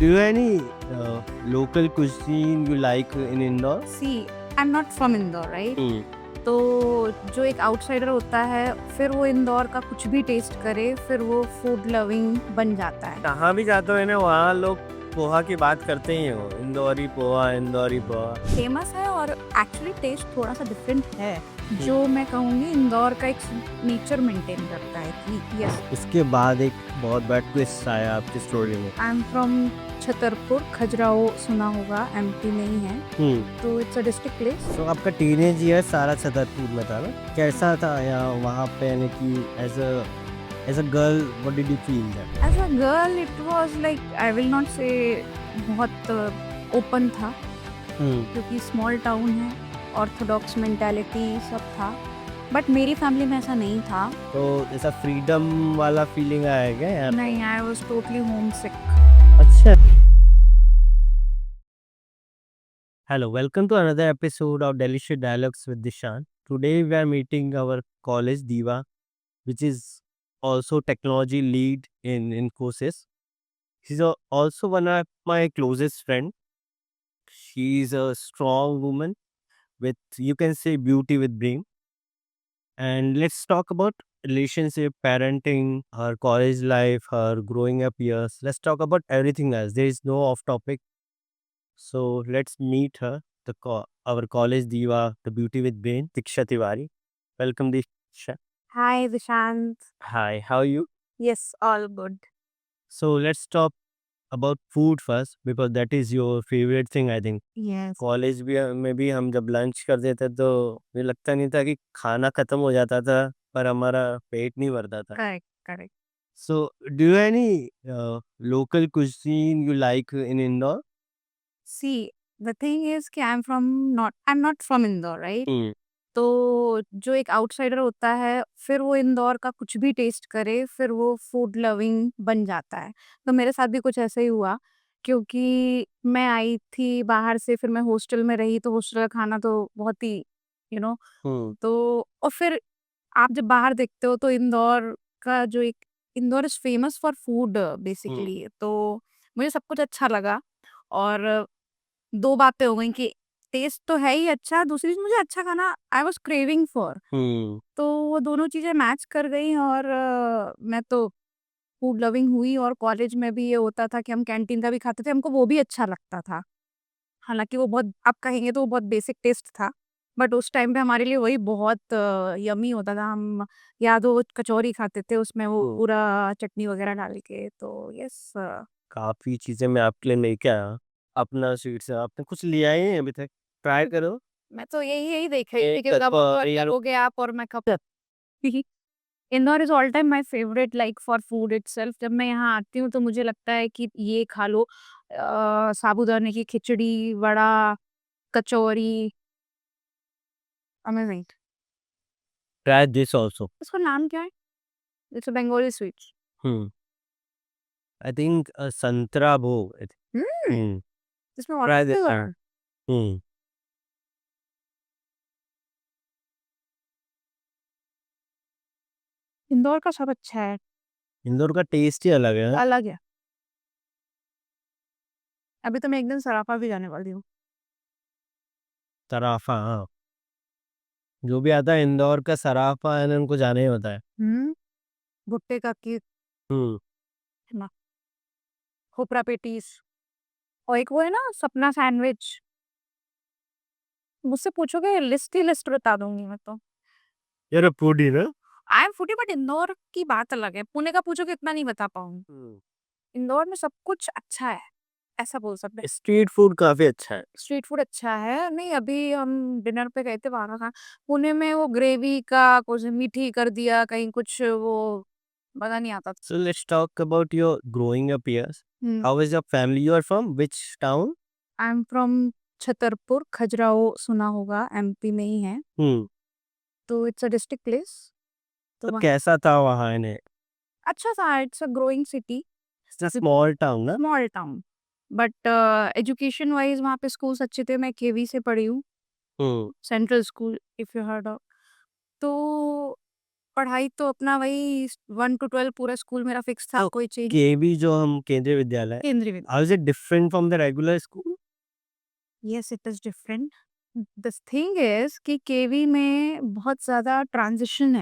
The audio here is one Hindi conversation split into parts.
Do you any local cuisine you like in Indore? See I am not from Indore right. Hmm. तो जो एक आउटसाइडर होता है फिर वो इंदौर का कुछ भी टेस्ट करे फिर वो फूड लविंग बन जाता है। जहाँ भी जाते हो ना वहाँ लोग पोहा की बात करते ही हो, इंदौरी पोहा, इंदौरी पोहा। फेमस है और एक्चुअली टेस्ट थोड़ा सा डिफरेंट है। जो मैं कहूँगी इंदौर का एक नेचर मेंटेन करता है कि यस इसके बाद एक बहुत बड़ा ट्विस्ट आया आपकी स्टोरी में। आई एम फ्रॉम छतरपुर। खजुराहो सुना होगा, एमपी में ही है, तो इट्स अ डिस्ट्रिक्ट प्लेस। तो आपका टीनेज ईयर सारा छतरपुर में था ना? कैसा था यहाँ वहाँ पे, यानी कि as a girl what did you feel that? As a girl it was like I will not say बहुत ओपन था क्योंकि स्मॉल टाउन है, ऑर्थोडॉक्स मेंटालिटी सब था, बट मेरी फैमिली में ऐसा नहीं था। तो ऐसा फ्रीडम वाला फीलिंग आया क्या यहाँ? नहीं, आई वाज टोटली होम सिक। अच्छा। Hello, welcome to another episode of Delicious Dialogues with Dishan. Today we are meeting our college diva, which is also technology lead in Infosys. She's also one of my closest friend. She's a strong woman with, you can say, beauty with brain. And let's talk about relationship, parenting, her college life, her growing up years. Let's talk about everything else. There is no off topic. So let's meet her, our college diva, the beauty with brain, Diksha Tiwari. Welcome, Diksha. Hi Dishant. Hi, how are you? Yes, all good. So let's talk about food first because that is your favorite thing, I think. Yes college भी में भी हम जब लंच करते थे तो मुझे लगता नहीं था कि खाना खत्म हो जाता था पर हमारा पेट नहीं भरता था. Correct correct. So do you any local cuisine you like in Indore? See the thing is कि I am not from Indore right. Hmm. तो जो एक आउटसाइडर होता है फिर वो इंदौर का कुछ भी टेस्ट करे फिर वो फूड लविंग बन जाता है। तो मेरे साथ भी कुछ ऐसा ही हुआ क्योंकि मैं आई थी बाहर से, फिर मैं हॉस्टल में रही तो हॉस्टल का खाना तो बहुत ही यू नो Hmm. तो और फिर आप जब बाहर देखते हो तो इंदौर का जो एक Indore is famous for food Hmm. Basically. तो मुझे सब कुछ अच्छा लगा और दो बातें हो गई कि टेस्ट तो है ही अच्छा, दूसरी चीज मुझे अच्छा खाना I was craving for. Hmm. तो वो दोनों चीजें मैच कर गई और मैं तो फूड लविंग हुई। और कॉलेज में भी ये होता था कि हम कैंटीन का भी खाते थे, हमको वो भी अच्छा लगता था। हालांकि वो बहुत, आप कहेंगे तो वो बहुत बेसिक टेस्ट था, बट उस टाइम पे हमारे लिए वही बहुत यमी होता था। हम याद हो कचौरी खाते थे उसमें वो Hmm. पूरा चटनी वगैरह डाल के। तो यस काफ़ी चीज़ें मैं आपके लिए लेके आया। अपना स्वीट से आपने कुछ लिया ही नहीं अभी तक, ट्राई करो। मैं तो यही यही देख रही थी एक कि कब कचौरी यार। हो गया आप और मैं कब। Indore is all time my favourite like for food itself. जब मैं यहाँ आती हूँ तो मुझे लगता है कि ये खा लो, साबूदाने की खिचड़ी, वड़ा, कचौरी, अमेजिंग। Try this also. इसका नाम क्या है? It's a Bengali sweet. Hmm, I think संतरा भोग आई थिंक। हम्म, हुँ, इसमें ट्राई दिस वन। वाटरमेलन। हुँ, इंदौर का सब अच्छा है, इंदौर का टेस्ट ही अलग है। अलग है। अभी तो मैं एक दिन सराफा भी जाने वाली हूँ। सराफा, हाँ, जो भी आता है इंदौर का सराफा है ना, उनको जाना ही होता है। भुट्टे का केक, हुँ, है ना, खोपरा पेटीज, और एक वो है ना सपना सैंडविच। मुझसे पूछोगे लिस्ट ही लिस्ट बता दूंगी मैं तो। यू आर अ फूडी ना? I am foodie, but Indore की बात अलग है। पुणे का पूछोगे इतना नहीं बता पाऊंगी। हुँ, इंदौर में सब कुछ अच्छा है, ऐसा बोल सकते हैं। स्ट्रीट फूड काफ़ी अच्छा है। स्ट्रीट फूड अच्छा है। नहीं, अभी हम डिनर पे गए थे बाहर का। पुणे में वो ग्रेवी का कुछ मीठी कर दिया, कहीं कुछ वो मजा नहीं आता। So let's talk about your growing up years. Hmm, how is your family? You are from which town? I am from Chhatarpur. Khajuraho सुना होगा, एमपी में ही है, हुँ, तो इट्स अ डिस्ट्रिक्ट प्लेस। तो तो वहाँ कैसा था वहाँ इन्हें? अच्छा था। It's a growing city, it's a small town ना? Small town, but education wise वहाँ पे स्कूल्स अच्छे थे। मैं केवी से पढ़ी हूँ, हुँ, central school, if you heard of. तो पढ़ाई तो अपना वही 1 to 12 पूरा स्कूल मेरा फिक्स था, तो कोई चेंज केवी जो हम केंद्रीय विद्यालय, केंद्रीय विद्यालय। How is it different from the regular school? Yes, it is different. The thing is कि केवी में बहुत ज़्यादा ट्रांज़िशन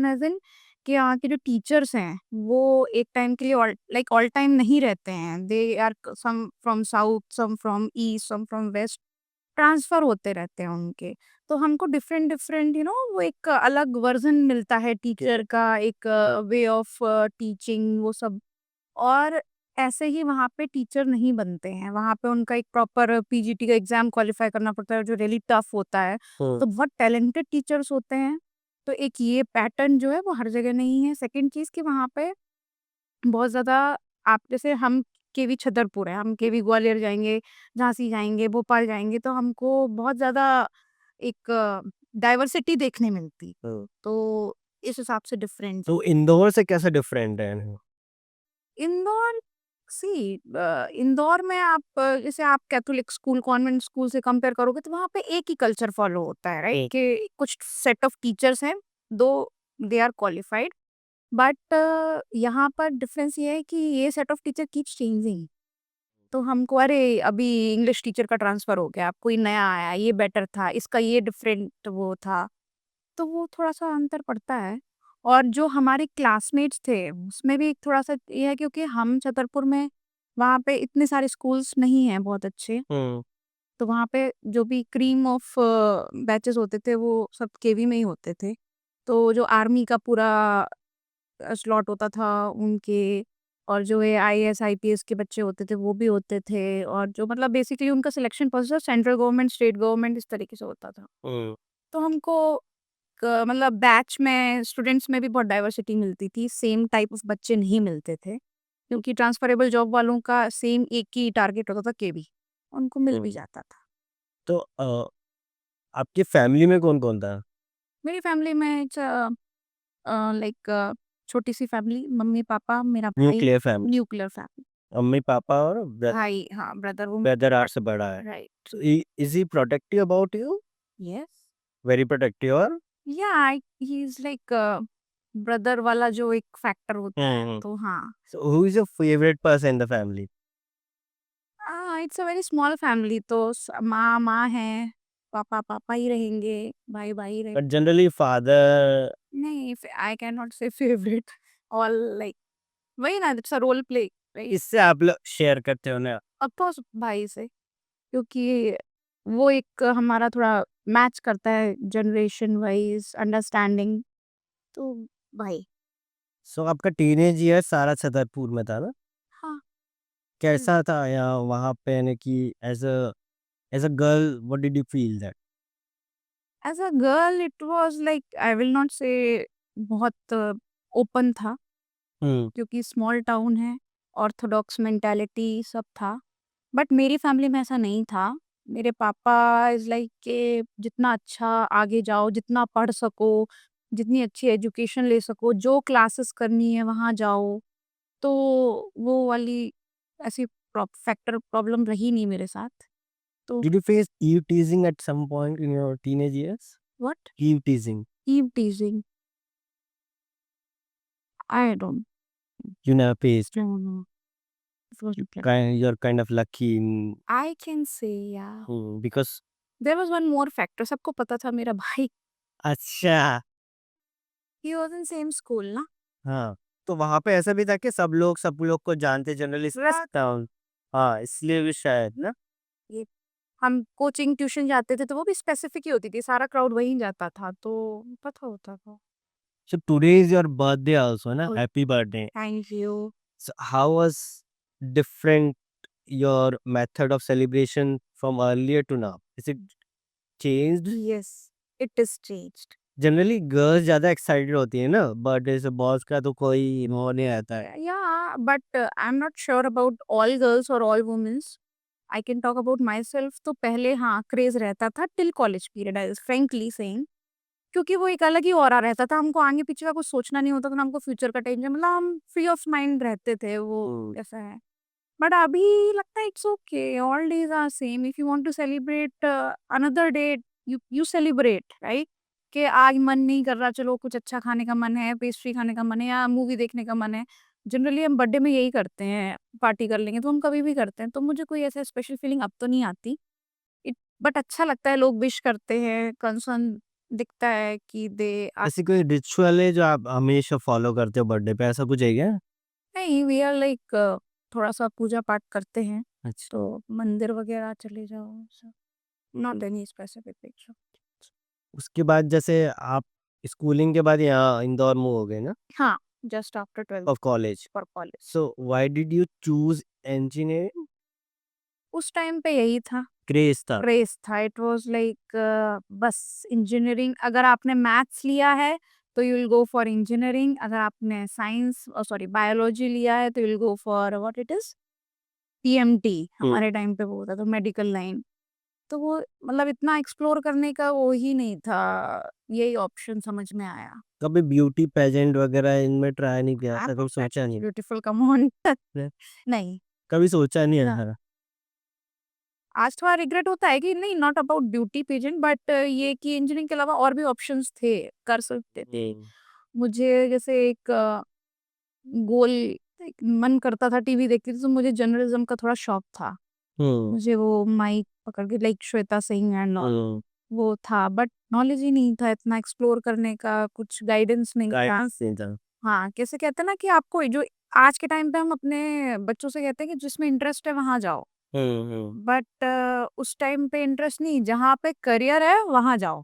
एज़ इन कि यहाँ के जो टीचर्स हैं, वो एक टाइम के लिए ऑल टाइम नहीं रहते हैं। They are some from south, some from east, some from west, transfer होते रहते हैं उनके। तो हमको डिफरेंट डिफरेंट वो एक अलग वर्ज़न मिलता है टीचर का, एक वे ऑफ टीचिंग वो सब। और ऐसे ही वहाँ पे टीचर नहीं बनते हैं, वहाँ पे उनका एक प्रॉपर पीजीटी का एग्ज़ाम क्वालिफ़ाई करना पड़ता है जो रियली टफ़ होता है। तो बहुत टैलेंटेड टीचर्स होते हैं, तो एक ये पैटर्न जो है वो हर जगह नहीं है। सेकंड चीज़ कि वहाँ पे बहुत ज़्यादा आप जैसे हम केवी छतरपुर है, हम केवी ग्वालियर जाएँगे, झांसी जाएँगे, भोपाल जाएँगे तो हमको बहुत ज़्यादा एक डाइवर्सिटी देखने मिलती। तो इस हिसाब से डिफरेंट तो इंदौर से कैसे डिफरेंट है? इंदौर इंदौर में आप जैसे आप कैथोलिक स्कूल, कॉन्वेंट स्कूल से कंपेयर करोगे तो वहाँ पे एक ही कल्चर फॉलो होता है, राइट? कि कुछ सेट ऑफ टीचर्स हैं, दो दे आर क्वालिफाइड, बट यहाँ पर डिफरेंस ये है कि ये set of teacher keeps changing. तो हमको अरे अभी इंग्लिश टीचर का ट्रांसफर हो गया, कोई नया आया, ये बेटर था, इसका ये डिफरेंट वो था। तो वो थोड़ा-सा अंतर पड़ता है। और जो हमारे क्लासमेट्स थे, उसमें भी थोड़ा-सा ये है क्योंकि हम छतरपुर में वहाँ पे इतने सारे स्कूल्स नहीं हैं बहुत अच्छे, हुँ। तो वहाँ पे जो भी क्रीम ऑफ बैचेज़ होते थे, वो सब केवी में ही होते थे। तो जो आर्मी का पूरा स्लॉट होता था उनके, और जो ये आईएएस, आईपीएस के बच्चे होते थे, वो भी होते थे, और जो मतलब बेसिकली उनका selection process central government, state government इस तरीके से होता था। हुँ। तो हमको मतलब बैच में स्टूडेंट्स में भी बहुत डाइवर्सिटी मिलती थी, सेम टाइप ऑफ बच्चे नहीं मिलते थे, क्योंकि ट्रांसफरेबल जॉब वालों का सेम एक ही टारगेट होता था केवी, उनको मिल भी जाता था। तो आपकी फैमिली में कौन-कौन था? मेरी फैमिली में लाइक छोटी-सी फैमिली, मम्मी-पापा, मेरा भाई, न्यूक्लियर फैमिली, न्यूक्लियर फैमिली। मम्मी-पापा और भाई हाँ, ब्रदर वो ब्रदर आपसे बड़ा है। Right. So, is he protective about you? Yes. Very protective or? या ही इज़ लाइक ब्रदर वाला जो एक फैक्टर होता है, हुँ। तो हाँ। So who is your favorite person in the family? It's a very small family, तो माँ माँ है, पापा पापा ही रहेंगे, भाई भाई रहे। But generally father नहीं, I can not say favourite, all like वही ना, it's a role play, right? किससे आप लोग शेयर करते हो ना? ऑफ कोर्स भाई से, क्योंकि वो एक हमारा थोड़ा मैच करता है जनरेशन वाइज अंडरस्टैंडिंग, तो भाई। सो आपका टीनेज ईयर सारा छतरपुर में था ना? हाँ। कैसा था यहाँ वहाँ पे यानी कि as a girl what did you feel that? As a girl it was like I will not say बहुत ओपन था, हुँ। क्योंकि स्मॉल टाउन है, ऑर्थोडॉक्स मेंटालिटी सब था। बट मेरी फैमिली में ऐसा नहीं था। मेरे पापा इज़ लाइक के जितना अच्छा आगे जाओ, जितना पढ़ सको, जितनी अच्छी एजुकेशन ले सको, जो क्लासेस करनी है वहाँ जाओ। तो वो वाली ऐसी प्रॉब्लम रही नहीं मेरे साथ। तो Did you face eve teasing at some point in your teenage years? What? Eve teasing. Eve teasing? I don't You never faced. No, no, it was You're kind of lucky in I can say yeah because there was one more factor, सबको पता था मेरा भाई, अच्छा, ही वाज़ इन सेम स्कूल ना। हाँ। तो वहाँ पे ऐसा भी था कि सब लोग को जानते जनरली रात टाउन हाँ, इसलिए भी शायद ना? ये हम कोचिंग ट्यूशन जाते थे तो वो भी स्पेसिफिक ही होती थी, सारा क्राउड वहीं जाता था, तो पता होता था। So today is your birthday also ना? ओह, Happy birthday. Thank you. So how was different your method of celebration from earlier to now? Is it changed? Yes, it is changed. Generally girls ज़्यादा एक्साइटेड होती है ना बर्थडे से बॉयज का तो कोई वो नहीं रहता है। Yeah, but I'm not sure about all girls or all women's. I can talk about myself. तो पहले हाँ क्रेज रहता था टिल कॉलेज पीरियड, आई फ्रेंकली सेइंग, क्योंकि वो एक अलग ही ऑरा रहता था, हमको आगे पीछे का कुछ सोचना नहीं होता था ना, हमको फ्यूचर का टेंशन, मतलब हम फ्री ऑफ माइंड रहते थे, वो ऐसा है। बट अभी लगता है it's okay, all days are same, if you want to celebrate another day, you celebrate, right? कि आज मन नहीं कर रहा, चलो कुछ अच्छा खाने का मन है, पेस्ट्री खाने का मन है या मूवी देखने का मन है। जनरली हम बर्थडे में यही करते हैं, पार्टी कर लेंगे तो हम कभी भी करते हैं। तो मुझे कोई ऐसा स्पेशल फीलिंग अब तो नहीं आती। बट अच्छा लगता है, लोग विश करते हैं, कंसर्न दिखता है कि दे आर ऐसी कोई रिचुअल है जो आप हमेशा फॉलो करते हो बर्थडे पे, ऐसा कुछ है क्या? नहीं, वी आर लाइक थोड़ा-सा पूजा-पाठ करते हैं, अच्छा। तो मंदिर वगैरह चले जाओ, सब नॉट एनी स्पेसिफिक रिचुअल। उसके बाद जैसे आप स्कूलिंग के बाद यहाँ इंदौर मूव हो गए ना हाँ, just after 12th for college. For college. So why did you choose engineering? उस टाइम पे यही था, क्रेज था। क्रेज़ था। इट वाज़ लाइक बस इंजीनियरिंग अगर आपने मैथ्स लिया है, तो you will go for engineering. अगर आपने साइंस सॉरी बायोलॉजी लिया है, तो you will go for what it is? PMT hmm. हमारे टाइम पे वो होता था मेडिकल लाइन। तो वो मतलब इतना एक्सप्लोर करने का वो ही नहीं था, यही ऑप्शन समझ में आया। कभी ब्यूटी पेजेंट वगैरह इनमें ट्राई नहीं किया, आई ऐसा कभी थॉट दैट सोचा इज़ नहीं? Beautiful come on. ने- नहीं, कभी सोचा नहीं ना है? आज थोड़ा रिग्रेट होता है कि नहीं not about beauty pageant but ये कि इंजीनियरिंग के अलावा और भी ऑप्शंस थे, कर सकते थे। मुझे जैसे एक गोल एक मन करता था टीवी देखती थी तो मुझे जर्नलिज्म का थोड़ा शौक था। हम्म। मुझे वो माइक पकड़ के like Shweta Singh and all hmm. वो था बट नॉलेज ही नहीं था इतना एक्सप्लोर करने का, कुछ गाइडेंस नहीं था। गाइडेंस नहीं था। हाँ, कैसे कहते हैं ना कि आपको जो आज के टाइम पे हम अपने बच्चों से कहते हैं कि जिसमें इंटरेस्ट है वहाँ जाओ। हम्म। बट उस टाइम पे इंटरेस्ट नहीं, जहाँ पे करियर है वहाँ जाओ,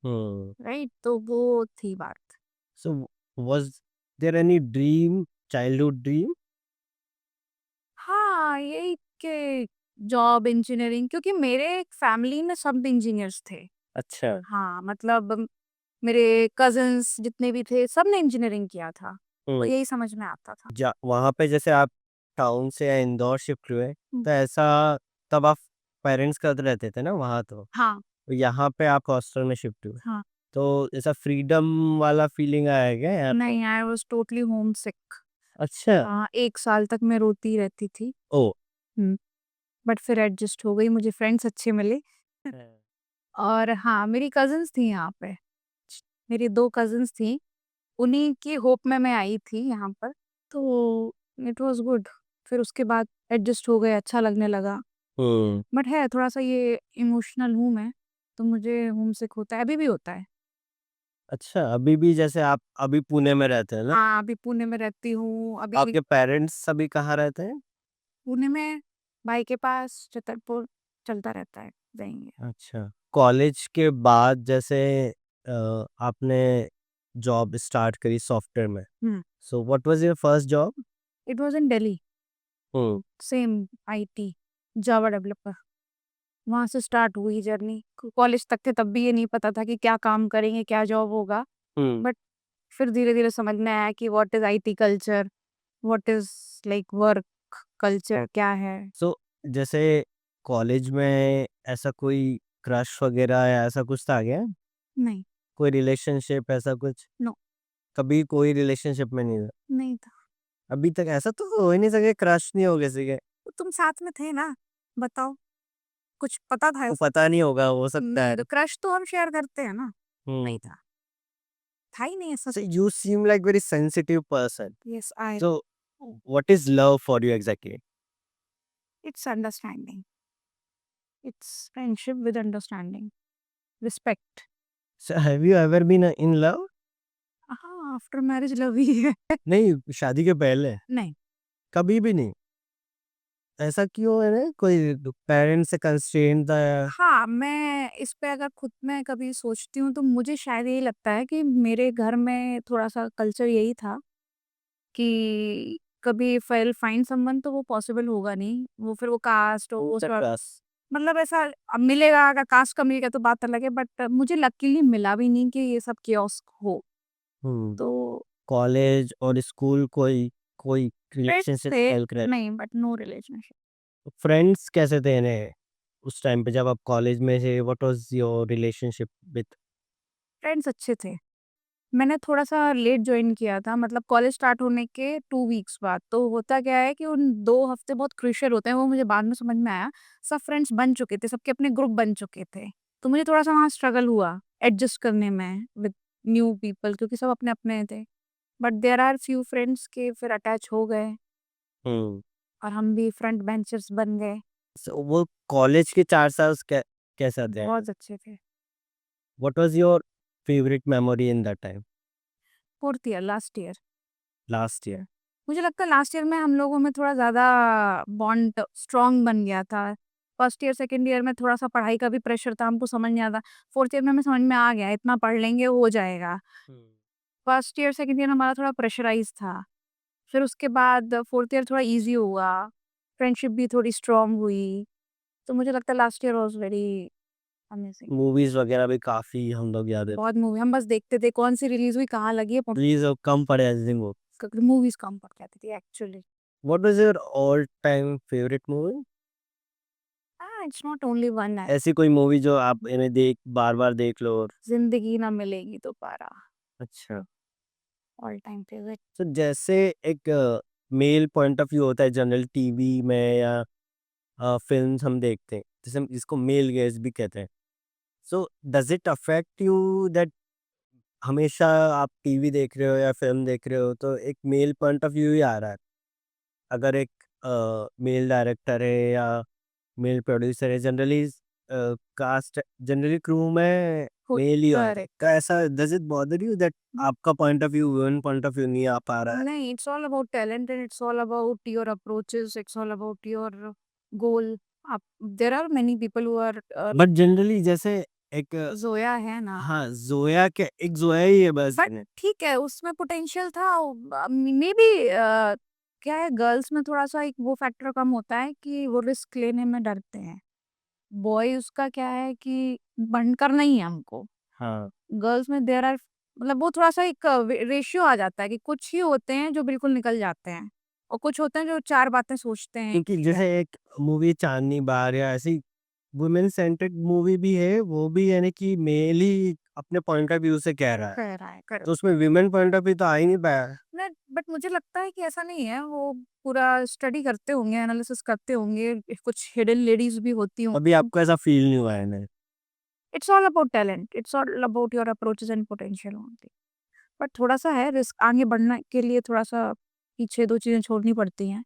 हम्म। राइट? तो वो थी बात। So was there any dream, childhood dream? हाँ, यही कि जॉब इंजीनियरिंग क्योंकि मेरे फैमिली में सब इंजीनियर्स थे। अच्छा। हाँ, मतलब मेरे कज़िन्स जितने भी थे सबने इंजीनियरिंग किया था, तो हम्म। यही समझ में आता था। वहां पे जैसे आप टाउन से या इंदौर शिफ्ट हुए, हुँ, तो ऐसा तब आप पेरेंट्स का रहते थे ना वहाँ, तो हाँ, यहाँ पे आप हॉस्टल में शिफ्ट हुए, हाँ। तो ऐसा फ्रीडम वाला फीलिंग आया क्या यहाँ पे? नहीं, आई वाज़ टोटली होमसिक। अच्छा। 1 साल तक मैं रोती रहती थी। ओ। हुँ, बट फिर एडजस्ट हो गई, मुझे फ्रेंड्स अच्छे मिले। और हाँ, मेरी कज़िन्स थी यहाँ पे। मेरी 2 कज़िन्स थीं, उन्हीं की होप में मैं आई थी यहाँ पर, तो इट वाज़ गुड। फिर उसके बाद एडजस्ट हो गए, अच्छा लगने लगा। हम्म। बट है थोड़ा-सा ये इमोशनल हूँ मैं, तो मुझे होमसिक होता है, अभी भी होता है। अच्छा, अभी भी जैसे आप अभी पुणे में रहते हैं ना, हाँ, अभी पुणे में रहती हूँ, अभी आपके पेरेंट्स अभी कहाँ रहते हैं? पुणे में भाई के पास छतरपुर चलता रहता है, जाएँगे। अच्छा। कॉलेज के बाद जैसे आपने जॉब स्टार्ट करी सॉफ्टवेयर में, हुँ, so what was your first job? It was in Delhi, hmm. Same IT, Java developer. वहाँ से स्टार्ट हुई जर्नी। कॉलेज तक थे तब भी ये नहीं पता था कि क्या काम करेंगे, क्या जॉब होगा। हम्म। बट फिर धीरे-धीरे समझ में आया कि what is IT culture, what is like work culture क्या है? सो जैसे कॉलेज में ऐसा कोई क्रश वगैरह या ऐसा कुछ था क्या? नहीं, कोई रिलेशनशिप ऐसा कुछ? नो, कभी कोई रिलेशनशिप में नहीं था? नहीं था। अभी तक ऐसा तो हो ही नहीं सके, क्रश नहीं हो किसी के? तो तुम साथ में थे ना, बताओ, कुछ पता था वो इस पता नहीं होगा, हो सकता नहीं, है। तो क्रश तो हम शेयर करते हैं ना, हम्म। नहीं था। था ही नहीं ऐसा So कुछ। you seem like very sensitive person. Yes, I So what is love for you exactly? It's understanding, it's friendship with understanding, respect. So have you ever been in love? हाँ, आफ्टर मैरिज लव ही है। नहीं, शादी के पहले? नहीं। कभी भी नहीं? ऐसा क्यों है ना, कोई पेरेंट्स से कंस्ट्रेंट था या? हाँ, मैं इस पे अगर खुद में कभी सोचती हूँ तो मुझे शायद यही लगता है कि मेरे घर में थोड़ा-सा कल्चर यही था कि कभी if I will find someone तो वो पॉसिबल होगा नहीं। वो फिर वो कास्ट और वो सब क्रश। मतलब ऐसा अब मिलेगा अगर कास्ट का मिल गया तो बात अलग है बट मुझे लकीली मिला भी नहीं कि ये सब chaos हो। हम्म। तो कॉलेज और स्कूल कोई कोई फ्रेंड्स रिलेशनशिप थे चल रहे? नहीं बट नो रिलेशनशिप। फ्रेंड्स कैसे थे इन्हें उस टाइम पे जब आप कॉलेज में थे? What was your relationship with? Friends अच्छे थे। मैंने थोड़ा-सा लेट जॉइन किया था मतलब कॉलेज स्टार्ट होने के 2 वीक्स बाद। तो होता क्या है कि उन 2 हफ्ते बहुत क्रूशियल होते हैं, वो मुझे बाद में समझ में आया। सब फ्रेंड्स बन चुके थे, सबके अपने ग्रुप बन चुके थे। तो मुझे थोड़ा-सा वहाँ स्ट्रगल हुआ एडजस्ट करने में विद न्यू पीपल, क्योंकि सब अपने-अपने थे। But there are few friends के फिर अटैच हो गए हम्म। और हम भी फ्रंट बेंचर्स बन गए। वो कॉलेज के 4 साल कैसा थे? बहुत अच्छे थे। What was your favourite memory in that time? 4th year, last year. Last year. मुझे लगता है लास्ट ईयर में हम लोगों में थोड़ा ज़्यादा बॉन्ड स्ट्रॉन्ग बन गया था। फर्स्ट ईयर, सेकंड ईयर में थोड़ा-सा पढ़ाई का भी प्रेशर था, हमको समझ नहीं आता। 4th ईयर में हमें समझ में आ गया, इतना पढ़ लेंगे हो जाएगा। फर्स्ट ईयर, सेकंड ईयर हमारा थोड़ा प्रेशराइज़ था। फिर उसके बाद 4th ईयर थोड़ा ईज़ी हुआ, फ्रेंडशिप भी थोड़ी स्ट्रॉन्ग हुई। तो मुझे लगता है last year was very amazing. Movies वगैरह भी काफी हम लोग याद है। बहुत मूवी हम बस देखते थे, कौन-सी रिलीज़ हुई, कहाँ लगी है, प्लीज कम पड़े एवरीथिंग वो। मूवीज़ कम पड़ जाती थी actually. What was your all time favourite movie? It's not only one है। ऐसी कोई मूवी जो आप इन्हें देख बार बार देख लो और ज़िंदगी ना मिलेगी दोबारा, अच्छा। All time favourite. तो जैसे एक मेल पॉइंट ऑफ व्यू होता है जनरल टीवी में या फिल्म्स हम देखते हैं, जैसे हम इसको मेल गेज भी कहते हैं। So does it affect you that हमेशा आप टीवी देख रहे हो या फिल्म देख रहे हो तो एक मेल पॉइंट ऑफ व्यू ही आ रहा है? अगर एक मेल डायरेक्टर है या मेल प्रोड्यूसर है, जनरली कास्ट जनरली क्रू में मेल ही होता है। करेक्ट। तो ऐसा does it bother you that आपका point of view women point of view नहीं आ पा रहा है? नहीं, it's all about talent and it's all about your approaches, it's all about your goal. आप there are many people who are but generally जैसे एक ज़ोया है ना, हाँ, ज़ोया क्या एक ज़ोया ही है बस। बट ठीक है, उसमें पोटेंशियल था। मेबी क्या है, गर्ल्स में थोड़ा-सा एक वो फैक्टर कम होता है कि वो रिस्क लेने में डरते हैं। बॉयज़ का क्या है कि बंद करना ही है हमको। हाँ, गर्ल्स में देयर आर मतलब वो थोड़ा-सा एक रेशियो आ जाता है कि कुछ ही होते हैं जो बिल्कुल निकल जाते हैं और कुछ होते हैं जो 4 बातें सोचते हैं। क्योंकि जैसे एक मूवी चांदनी बार या ऐसी वुमेन सेंट्रिक मूवी भी है, वो भी यानी कि मेल ही अपने पॉइंट ऑफ व्यू से कह रहा है। कह रहा है, तो करेक्ट। उसमें वुमेन पॉइंट ऑफ व्यू तो आ ही नहीं पाया। नहीं, बट मुझे लगता है कि ऐसा नहीं है, वो पूरा स्टडी करते होंगे, एनालिसिस करते होंगे, कुछ हिडन लेडीज़ भी होती अभी होंगी। आपको ऐसा फील नहीं हुआ है ना? It's all about talent, it's all about your approaches and potential only. But थोड़ा-सा है रिस्क, आगे बढ़ने के लिए थोड़ा-सा पीछे 2 चीज़ें छोड़नी पड़ती हैं,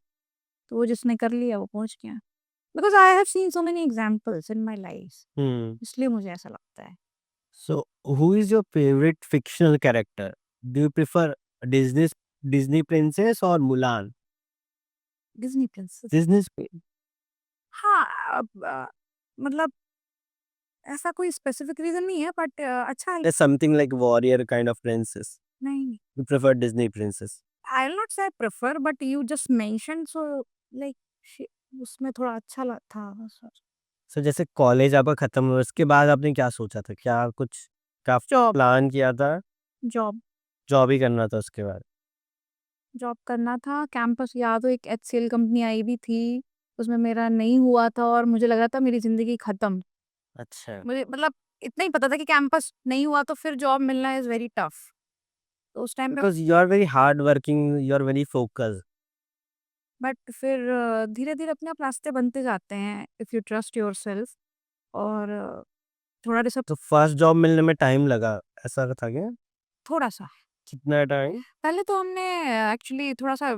तो वो जिसने कर लिया वो पहुँच गया। Because I have seen so many examples in my life, हुँ। इसलिए मुझे ऐसा लगता है। So who is your favourite fictional character? Do you prefer Disney Disney princess और मुलान? Disney princess. डिज़नी हाँ, अब मतलब ऐसा कोई स्पेसिफिक रीज़न नहीं है, बट अच्छा है। Something like warrior kind of princess. नहीं, you prefer Disney princess? I will not say I prefer, but you just mentioned so like she उसमें थोड़ा अच्छा था बस। सो जैसे कॉलेज आपका खत्म हुआ उसके बाद आपने क्या सोचा था? क्या कुछ का जॉब, प्लान किया था? जॉब, जॉब ही करना था उसके बाद? जॉब करना था। कैंपस याद हो, एक एचसीएल कंपनी आई भी थी, उसमें मेरा नहीं हुआ था और मुझे लगा था मेरी ज़िंदगी खत्म। अच्छा। मुझे मतलब इतना ही पता था कि कैंपस नहीं हुआ तो फिर जॉब मिलना इज़ वेरी टफ। तो उस टाइम पे because you are very hard working, you are very focused. But फिर धीरे-धीरे अपने आप रास्ते बनते जाते हैं इफ यू ट्रस्ट योरसेल्फ। और थोड़ा डिसअप तो फर्स्ट जॉब मिलने में टाइम लगा, ऐसा था क्या? थोड़ा-सा। कितना टाइम? पहले तो हमने एक्चुअली थोड़ा-सा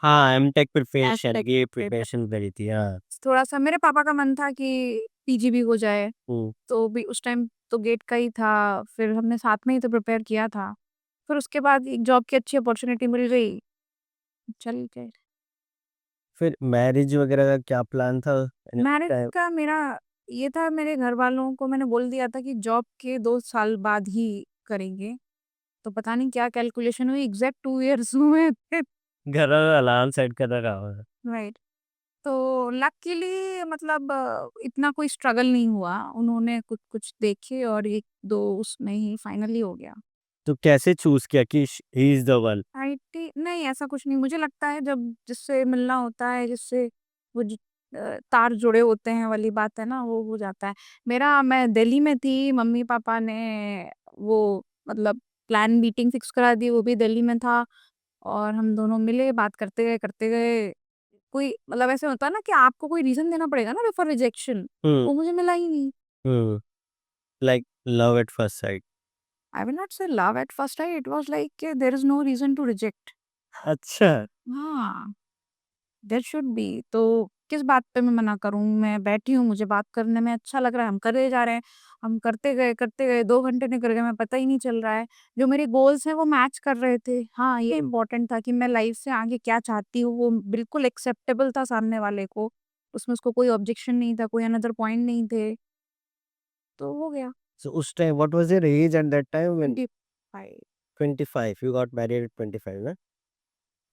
हाँ, एमटेक प्रिपरेशन एस्टेक ये पे प्रिपरेशन करी थी, हाँ। थोड़ा-सा मेरे पापा का मन था कि पीजी भी हो जाए, हुँ। तो भी उस टाइम तो गेट का ही था, फिर हमने साथ में ही तो प्रिपेयर किया था। फिर उसके बाद एक जॉब की अच्छी अपॉर्च्युनिटी मिल गई, चल गए। फिर मैरिज वगैरह का क्या प्लान था? मैरिज टाइम का मेरा ये था, मेरे घरवालों को मैंने बोल दिया था कि जॉब के 2 साल बाद ही करेंगे। तो पता नहीं क्या कैलकुलेशन हुई, एग्ज़ैक्ट 2 इयर्स हुए थे। घर वाला अलार्म सेट कर रखा होगा। राइट। तो लकीली मतलब इतना कोई स्ट्रगल नहीं हुआ। उन्होंने कुछ-कुछ देखे और 1-2 उसमें ही फाइनली हो गया। तो कैसे चूज़ किया कि he is the one? IT नहीं, ऐसा कुछ नहीं। मुझे लगता है जब जिससे मिलना होता है, जिससे वो तार जुड़े होते हैं वाली बात है ना, वो हो जाता है। मैं दिल्ली में थी, मम्मी-पापा ने वो मतलब प्लान मीटिंग फिक्स करा दी, वो भी दिल्ली में था और हम दोनों मिले, बात करते गए। कोई मतलब ऐसे होता है ना कि आपको कोई रीज़न देना पड़ेगा ना फॉर रिजेक्शन, हुँ, वो मुझे मिला ही नहीं। Hmm. Like Love at first sight. I will not say love at first sight. It was like there is no reason to reject. अच्छा। हाँ, देयर शुड बी। तो किस बात पे मैं मना करूँ? मैं बैठी हूँ, मुझे बात करने में अच्छा लग रहा है, हम करे जा रहे हैं। हम करते गए 2 घंटे निकल गए, हमें पता ही नहीं चल रहा है। जो मेरे गोल्स हैं वो मैच कर रहे थे। हाँ, ये इम्पोर्टेंट था कि मैं लाइफ से आगे क्या चाहती हूँ, वो बिल्कुल एक्सेप्टेबल था सामने वाले को। उसमें उसको कोई ऑब्जेक्शन नहीं था, कोई अनदर पॉइंट नहीं थे। तो हो गया। So उस time what was your age eight that time when 25। 25 you got married eight 25 ना?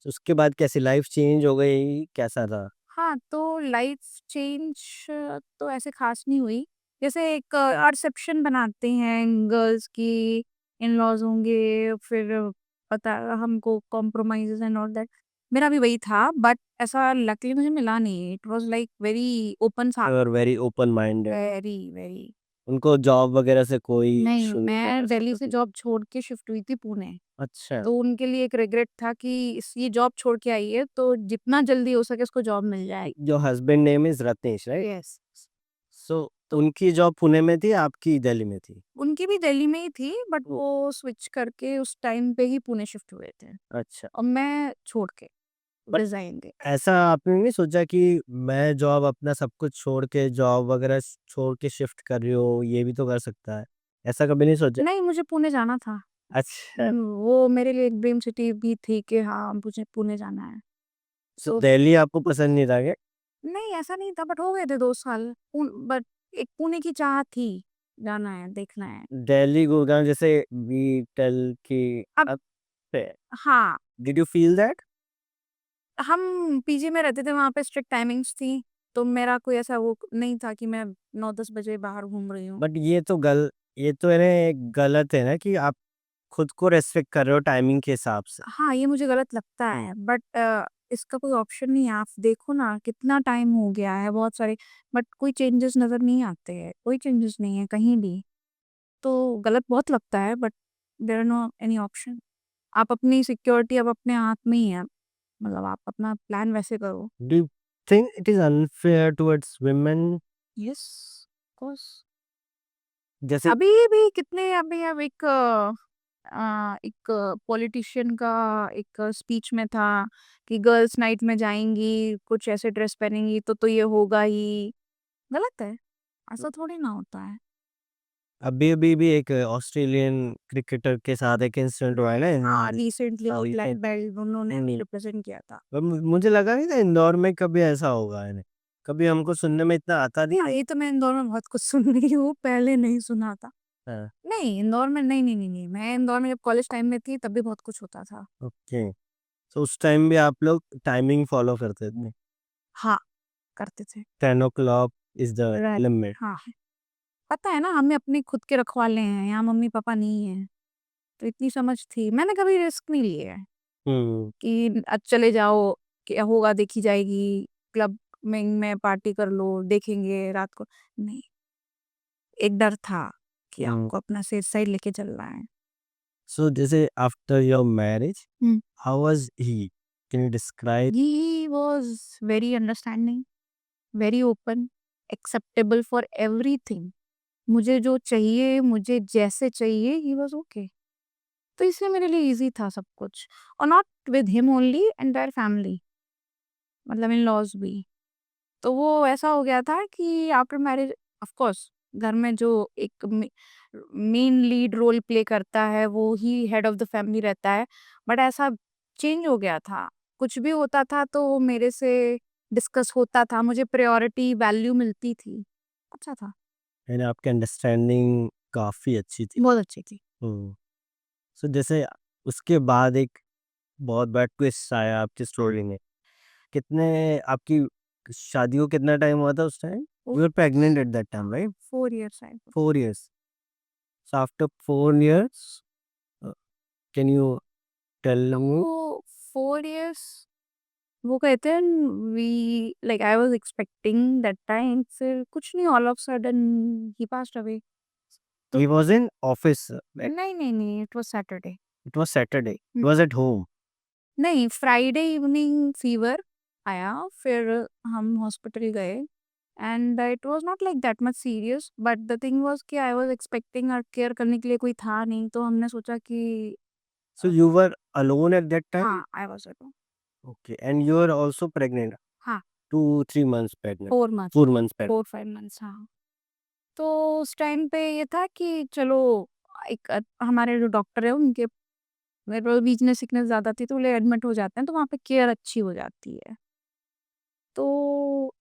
तो उसके बाद कैसी लाइफ चेंज हो गई, कैसा था? हाँ, तो लाइफ चेंज तो ऐसे ख़ास नहीं हुई। जैसे एक रिसेप्शन बनाते हैं गर्ल्स की, इन-लॉज़ होंगे, फिर पता हमको कॉम्प्रोमाइज़ेज़ एंड ऑल दैट। मेरा भी वही था, बट ऐसा लकीली मुझे मिला नहीं। It was like very open सा। You are very open minded. Very, very. उनको जॉब वगैरह से कोई नहीं, इश्यू नहीं था? मैं दिल्ली से जॉब छोड़ के शिफ्ट हुई थी पुणे। अच्छा। तो उनके लिए एक रिग्रेट था कि ये जॉब छोड़ के आई है, तो जितना जल्दी हो सके उसको जॉब मिल जाए। Your husband name is Ratnesh, right? Yes. So उनकी जॉब पुणे में थी, आपकी दिल्ली में थी? उनकी भी दिल्ली में ही थी, बट वो स्विच करके उस टाइम पे ही पुणे शिफ्ट हुए थे अच्छा। और मैं छोड़ के बट रिज़ाइन दे। ऐसा आपने नहीं सोचा कि मैं जॉब अपना सब कुछ छोड़ के जॉब वगैरह छोड़ के शिफ्ट कर रही हूँ, ये भी तो कर सकता है? ऐसा कभी नहीं सोचा? नहीं, मुझे पुणे जाना था। अच्छा। वो मेरे लिए एक ड्रीम सिटी भी थी कि हाँ, मुझे पुणे जाना है। सो सो दिल्ली आपको पसंद नहीं था क्या? नहीं, ऐसा नहीं था, बट हो गए थे 2 साल। बट एक पुणे की चाह थी, जाना है, देखना है। दिल्ली गुड़गांव जैसे वी टेल की अब अब हाँ, डिड यू फील दैट? हम पीजी में रहते थे, वहाँ पे स्ट्रिक्ट टाइमिंग्स थी, तो मेरा कोई ऐसा वो नहीं था कि मैं 9-10 बजे बाहर घूम रही हूँ। बट ये तो है ना, एक गलत है ना कि आप खुद को रेस्ट्रिक्ट कर रहे हो टाइमिंग के हिसाब से। हाँ, ये मुझे गलत लगता है, बट इसका कोई ऑप्शन नहीं है। आप देखो ना कितना टाइम हो गया है, बहुत सारे, बट कोई चेंजेस नज़र नहीं आते हैं, कोई चेंजेस नहीं है कहीं भी। तो गलत बहुत लगता है, but there are no any option. आप अपनी सिक्योरिटी अब अपने हाथ में ही है, मतलब आप अपना प्लान वैसे करो। Do you think it is unfair towards women? Yes, of course. जैसे अभी भी कितने अभी अब एक पॉलिटिशियन का एक स्पीच में था कि गर्ल्स नाइट में जाएँगी, कुछ ऐसे ड्रेस पहनेंगी तो ये होगा ही। गलत है, ऐसा थोड़ी ना होता है। अभी भी एक ऑस्ट्रेलियन क्रिकेटर के साथ एक इंसिडेंट हुआ है ना। हाँ, रिसेंटली हाँ, ब्लैक recent- बेल्ट उन्होंने हम्म, रिप्रेजेंट किया था। पर मुझे लगा नहीं था इंदौर में कभी ऐसा होगा, है कभी हमको सुनने में इतना आता नहीं। हाँ, ये तो मैं इंदौर में बहुत कुछ सुन रही हूँ, पहले नहीं सुना था। हाँ। नहीं, इंदौर में नहीं, मैं इंदौर में जब कॉलेज टाइम में थी तब भी बहुत कुछ होता था। ओके। तो उस टाइम भी आप लोग टाइमिंग फॉलो करते थे? हाँ, करते थे। 10 o'clock is the right. Limit? हाँ, पता है ना हमें अपने खुद के रखवाले हैं, यहाँ मम्मी-पापा नहीं हैं, तो इतनी समझ थी। मैंने कभी रिस्क नहीं लिए है हम्म। कि चले जाओ, क्या होगा देखी जाएगी, क्लब में पार्टी कर लो, देखेंगे रात को। नहीं, एक डर था कि आपको अपना सेफ साइड लेके चलना है। सो जैसे after your marriage hmm. How was he? Can you describe? He was very understanding, very open, acceptable for everything. मुझे जो चाहिए, मुझे जैसे चाहिए, ही वाज़ ओके। तो इसलिए मेरे लिए ईज़ी था सब कुछ, और not with him only, entire family, मतलब इन-लॉज़ भी। तो वो ऐसा हो गया था कि आफ्टर मैरिज ऑफ कोर्स घर में जो एक मेन लीड रोल प्ले करता है वो ही हेड ऑफ द फैमिली रहता है, बट ऐसा चेंज हो गया था। कुछ भी होता था तो वो मेरे से डिस्कस होता था, मुझे प्रायोरिटी वैल्यू मिलती थी। अच्छा था। यानी आपकी अंडरस्टैंडिंग काफ़ी अच्छी थी। बहुत अच्छी थी। हुँ। सो जैसे उसके बाद एक बहुत बड़ा ट्विस्ट आया आपकी स्टोरी में। कितने आपकी शादी को कितना टाइम हुआ था उस time? You were pregnant at that time, right? 4 years I. 4 years. So after 4 years uh, can you tell me? वो 4 इयर्स, वो कहते हैं we like I was expecting that time, फिर कुछ नहीं, all of sudden he passed away. तो he was in office, right? नहीं, it was Saturday. It was Saturday. He hmm. Was at home. नहीं, फ्राइडे इवनिंग फीवर आया, फिर हम हॉस्पिटल गए, and it was not like that much serious, but the thing was कि आई वाज एक्सपेक्टिंग केयर करने के लिए कोई था नहीं, तो हमने सोचा कि So you were alone at that time? हाँ, I was alone. Okay. And you were also pregnant? हाँ, 2-3 months pregnant? 4 months, 4 months pregnant? 4-5 months, हाँ। तो उस टाइम पे ये था कि चलो एक हमारे जो डॉक्टर है उनके मेरे को वीकनेस सिकनेस ज़्यादा थी, तो वो लोग एडमिट हो जाते हैं, तो वहाँ पे केयर अच्छी हो जाती है। तो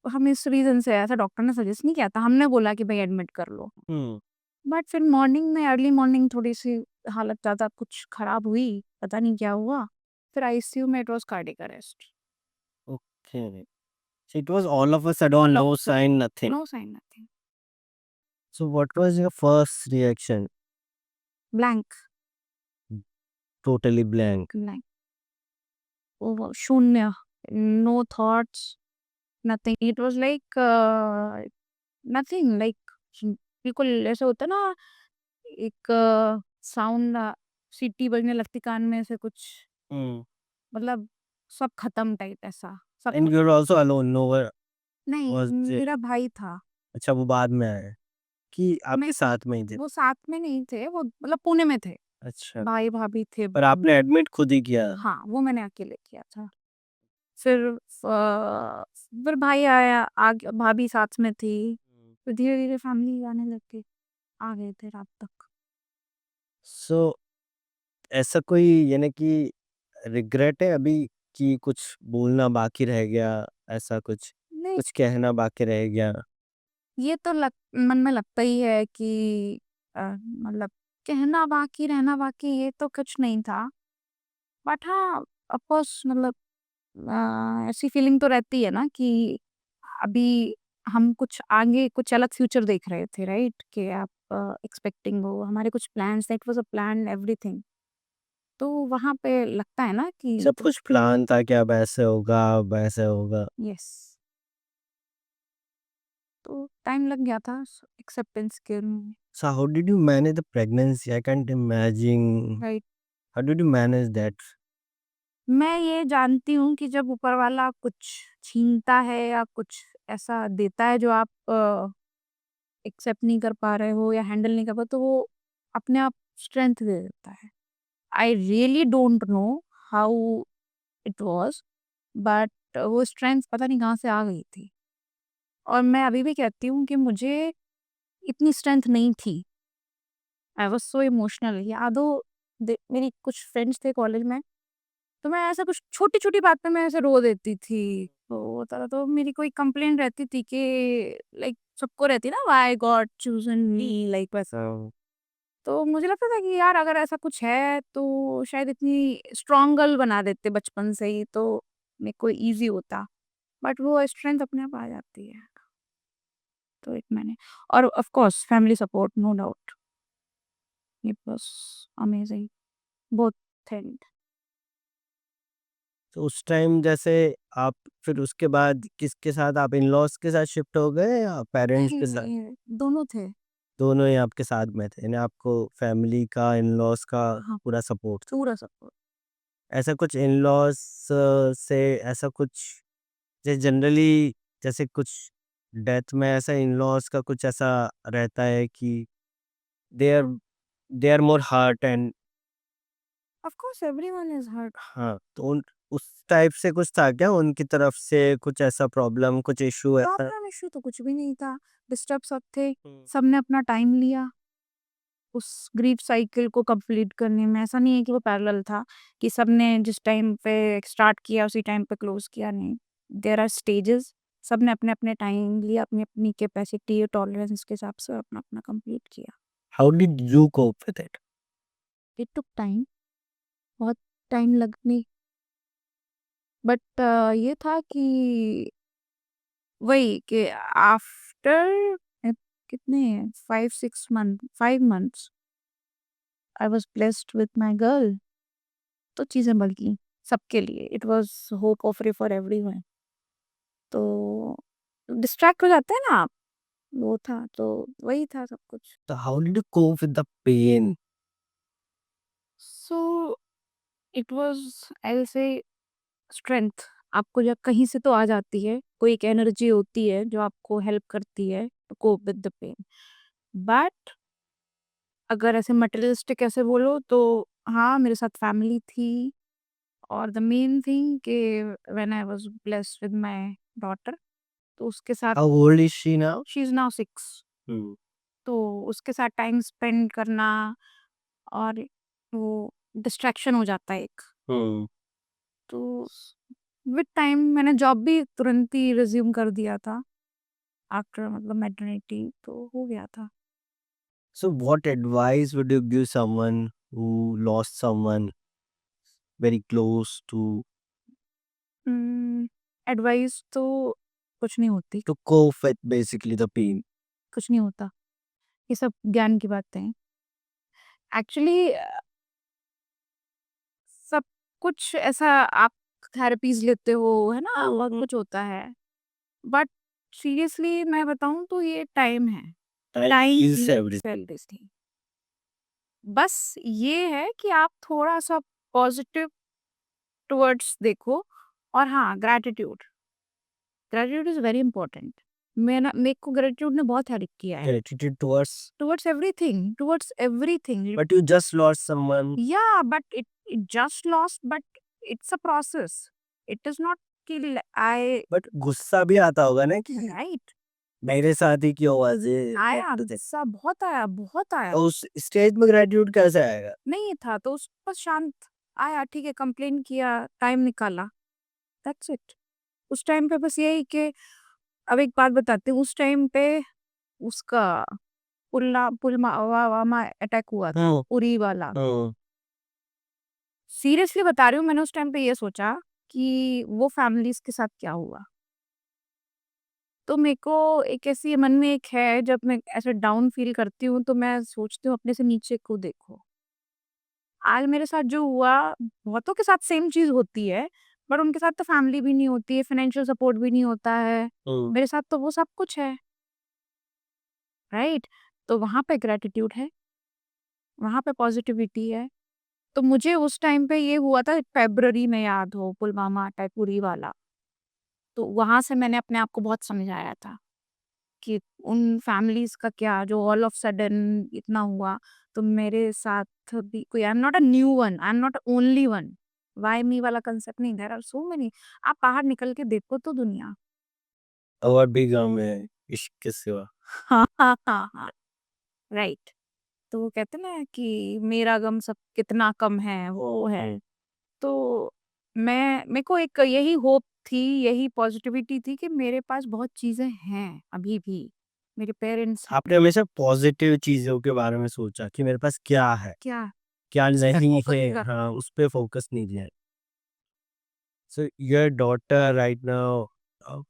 हम इस रीज़न से ऐसा डॉक्टर ने सजेस्ट नहीं किया था, हमने बोला कि भई एडमिट कर लो। Hmm. बट फिर मॉर्निंग में अर्ली मॉर्निंग थोड़ी-सी हालत ज़्यादा कुछ खराब हुई, पता नहीं क्या हुआ। फिर आईसीयू में it was cardiac arrest. Okay. So it was all of a sudden, no sign, nothing. No sign nothing. So what was your first reaction? Blank, Totally blank. Blank. वो शून्य, no thoughts, nothing. It was like nothing like बिल्कुल ऐसा होता है ना, एक साउंड सीटी बजने लगती कान में ऐसे कुछ, Hmm. मतलब सब खत्म टाइप ऐसा, सब And कुछ। you were also alone. No one नहीं, was there. मेरा भाई था। अच्छा वो बाद में आया कि मैं आपके साथ में ही थे? वो साथ में नहीं थे, वो मतलब पुणे में थे। अच्छा। भाई-भाभी थे। पर आपने एडमिट खुद ही किया? हाँ, वो मैंने अकेले किया था। फिर फिर भाई आया, भाभी साथ में थी। फिर धीरे-धीरे फैमिली आने लग गई। आ गए थे रात तक। सो ऐसा कोई यानी कि रिग्रेट है अभी कि कुछ बोलना बाकी रह गया, ऐसा कुछ नहीं, कुछ कहना बाकी रह गया? ये तो मन में लगता ही है कि मतलब कहना बाकी, रहना बाकी, ये तो कुछ नहीं था। बट हाँ, ऑफ कोर्स मतलब ऐसी फीलिंग तो रहती है ना कि अभी हम कुछ आगे कुछ अलग फ्यूचर देख रहे थे, राइट? कि आप एक्सपेक्टिंग हो, हमारे कुछ प्लान्स थे, it was a plan everything. तो वहाँ पे लगता है ना कि सब कुछ प्लान था कि अब ऐसे होगा, अब ऐसे होगा। यस, तो टाइम लग गया था एक्सेप्टेंस के में, So how did you manage the pregnancy? I can't imagine. Right? How did you manage that? मैं ये जानती हूँ कि जब ऊपर वाला कुछ छीनता है या कुछ ऐसा देता है जो आप एक्सेप्ट नहीं कर पा रहे हो या हैंडल नहीं कर पा, तो वो अपने आप स्ट्रेंथ दे देता है। I really don't know how it was, but वो स्ट्रेंथ पता नहीं कहाँ से आ गई थी। और मैं अभी भी कहती हूँ कि मुझे इतनी स्ट्रेंथ नहीं थी। I was so emotional. यादों मेरी कुछ फ्रेंड्स थे कॉलेज में, तो मैं ऐसा कुछ छोटी-छोटी बात पे मैं ऐसे रो देती थी। तो होता था, तो मेरी कोई कंप्लेंट रहती थी कि लाइक सबको रहती है ना, why God chosen me, like वैसा। तो मुझे लगता था कि यार अगर ऐसा कुछ है तो शायद इतनी स्ट्रॉन्ग गर्ल बना देते बचपन से ही, तो मेरे को ईज़ी होता। बट वो स्ट्रेंथ अपने आप आ जाती है। तो एक मैंने, और of course family support, no doubt, it was amazing, both and. तो उस टाइम जैसे आप फिर उसके बाद किसके साथ, आप इन-लॉज़ के साथ शिफ्ट हो गए या पेरेंट्स नहीं, के साथ? नहीं, दोनों थे। दोनों ही आपके साथ में थे, यानी आपको फैमिली का, इन-लॉज़ का हाँ, पूरा सपोर्ट था। पूरा सपोर्ट। ऐसा कुछ इन-लॉज़ से ऐसा कुछ जैसे जनरली जैसे कुछ डेथ में ऐसा इन-लॉज़ का कुछ ऐसा रहता है कि they are they are more hurt and of course everyone is hurt. हाँ, तो उन उस टाइप से कुछ था क्या उनकी तरफ से कुछ ऐसा प्रॉब्लम, कुछ इश्यू ऐसा? प्रॉब्लम इश्यू तो कुछ भी नहीं था, डिस्टर्ब सब थे, हुँ। सबने अपना टाइम लिया उस ग्रीफ साइकिल को कंप्लीट करने में। ऐसा नहीं है कि वो पैरेलल था, कि सबने जिस टाइम पे स्टार्ट किया उसी टाइम पे क्लोज़ किया, नहीं। देयर आर स्टेजेस, सबने अपने-अपने टाइम लिया, अपनी-अपनी कैपेसिटी और टॉलरेंस के हिसाब से अपना-अपना कंप्लीट किया। How did you cope with it? It took time, बहुत टाइम लगनी, बट ये था कि वही कि आफ्टर कितने 5-6 month 5 months I was blessed with my girl, तो चीज़ें बढ़ गईं सबके लिए। It was hope of ray for everyone. तो डिस्ट्रैक्ट हो जाते हैं ना आप, वो था, तो वही था सब कुछ। So how did you cope with the pain? So it was, I will say, strength आपको जब कहीं से तो आ जाती है, कोई एक एनर्जी होती है जो आपको हेल्प करती है to cope with the pain. But अगर ऐसे मटेरियलिस्टिक ऐसे बोलो तो हाँ, मेरे साथ फैमिली थी और द मेन थिंग कि when I was blessed with my daughter, तो उसके साथ How old is she now? She is now 6, Hmm. तो उसके साथ टाइम स्पेंड करना और वो डिस्ट्रैक्शन हो जाता है एक। Hmm. तो विद टाइम मैंने जॉब भी तुरंत ही रिज्यूम कर दिया था आफ्टर मतलब मैटरनिटी, तो हो गया था। So, what advice would you give someone who lost someone very close advice तो कुछ नहीं होती, to cope with basically the pain? कुछ नहीं होता। ये सब ज्ञान की बातें हैं। एक्चुअली सब कुछ ऐसा आप थेरेपीज़ लेते हो, है ना? बहुत कुछ होता है। बट सीरियसली मैं बताऊँ तो ये टाइम है। Time time is is everything. Everything. बस ये है कि आप थोड़ा-सा पॉज़िटिव टुवर्ड्स देखो और हाँ, gratitude. Gratitude is very important. मेरे को ग्रैटिट्यूड ने बहुत हेल्प किया है। Gratitude towards, towards everything. but you just lost someone. Yeah, but it just lost, but it's a process. It is not कि I But गुस्सा भी आता होगा ना कि right मेरे साथ ही क्यों हुआ ये? आया गुस्सा बहुत आया, बहुत आया। तो उस स्टेज में ग्रेटिट्यूड कैसे आएगा? नहीं था तो उस पर शांत आया, ठीक है, कंप्लेन किया, टाइम निकाला, दैट्स इट। उस टाइम पे बस यही कि अब एक बात बताती हूँ, उस टाइम पे उसका पुलवामा अटैक हुआ था, हम्म। उरी वाला। हम्म। सीरियसली बता रही हूँ, मैंने उस टाइम पे ये सोचा कि वो फैमिलीज़ के साथ क्या हुआ? तो मेरे को एक ऐसी मन में एक है, जब मैं ऐसे डाउन फ़ील करती हूँ, तो मैं सोचती हूँ अपने से नीचे को देखो। आज मेरे साथ जो हुआ, बहुतों के साथ सेम चीज़ होती है, बट उनके साथ तो फैमिली भी नहीं होती है, फाइनेंशियल सपोर्ट भी नहीं होता है। हम्म। मेरे साथ तो वो सब कुछ है, राइट? तो वहाँ पे ग्रैटिट्यूड है, वहाँ पे पॉज़िटिविटी है। तो मुझे उस टाइम पे ये हुआ था फ़रवरी में, याद हो पुलवामा अटैक उरी वाला। तो वहाँ से मैंने अपने आप को बहुत समझाया था कि उन फैमिलीज़ का क्या, जो ऑल ऑफ सडन इतना हुआ, तो मेरे साथ भी कोई, आई am not a new one, I am not only one. Why मी वाला कांसेप्ट नहीं, देयर आर सो मेनी। आप बाहर निकल के देखो तो दुनिया। और भी गम है इश्क के सिवा। हाँ, हाँ, हाँ, हाँ, राइट। तो वो कहते हैं ना कि मेरा गम सब कितना कम है, वो है। तो मेरे को एक यही होप थी, यही पॉज़िटिविटी थी कि मेरे पास बहुत चीज़ें हैं अभी भी। मेरे पेरेंट्स हैं। आपने हमेशा पॉजिटिव चीजों के बारे में सोचा कि मेरे पास क्या है, क्या? क्या नहीं फोकस है, कर। हाँ उस पे फोकस नहीं किया। So your daughter right now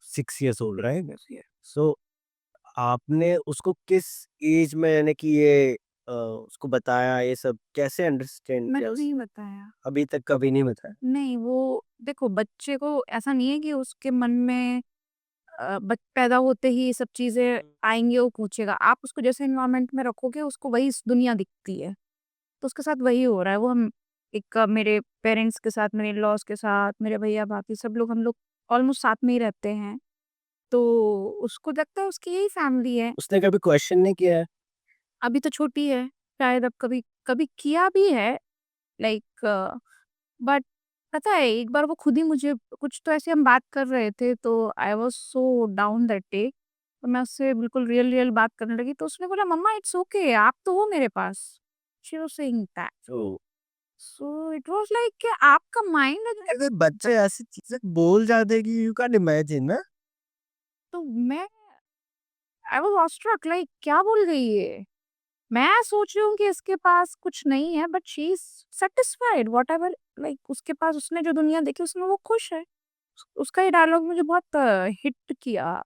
6 years old, right? So आपने उसको किस एज में, यानी कि ये उसको बताया, ये सब कैसे अंडरस्टैंड मैंने किया नहीं बताया। अभी तक कभी नहीं बताया? नहीं, वो देखो, बच्चे को ऐसा नहीं है कि उसके मन में पैदा होते ही ये सब चीज़ें आएँगी, वो पूछेगा। आप उसको जैसे एनवायरनमेंट में रखोगे, उसको वही दुनिया दिखती है। तो उसके साथ वही हो रहा है। वो हम एक मेरे पेरेंट्स के साथ, मेरे इन-लॉज़ के साथ, मेरे भैया-भाभी सब लोग, हम लोग ऑलमोस्ट साथ में ही रहते हैं। तो उसको लगता है उसकी यही फैमिली है। उसने कभी क्वेश्चन नहीं किया है? अभी तो छोटी है, शायद अब कभी कभी किया भी है, लाइक बट पता है, एक बार वो खुद ही मुझे कुछ, तो ऐसे हम बात कर रहे थे, तो I was so down that day. तो मैं उससे बिल्कुल रियल रियल बात करने लगी, तो उसने बोला, मम्मा इट्स ओके, आप तो हो मेरे पास। She was saying that. तो सो इट वाज़ लाइक कि आपका माइंड, अगर बच्चे ऐसी चीजें बोल जाते कि यू कैन इमेजिन ना। तो मैं आई वाज़ ऑस्ट्रक, लाइक क्या बोल गई ये? मैं सोच रही हूँ कि इसके पास कुछ नहीं है, but she is satisfied whatever, like उसके पास उसने जो दुनिया देखी उसमें वो खुश है। उसका ये डायलॉग मुझे बहुत हिट किया।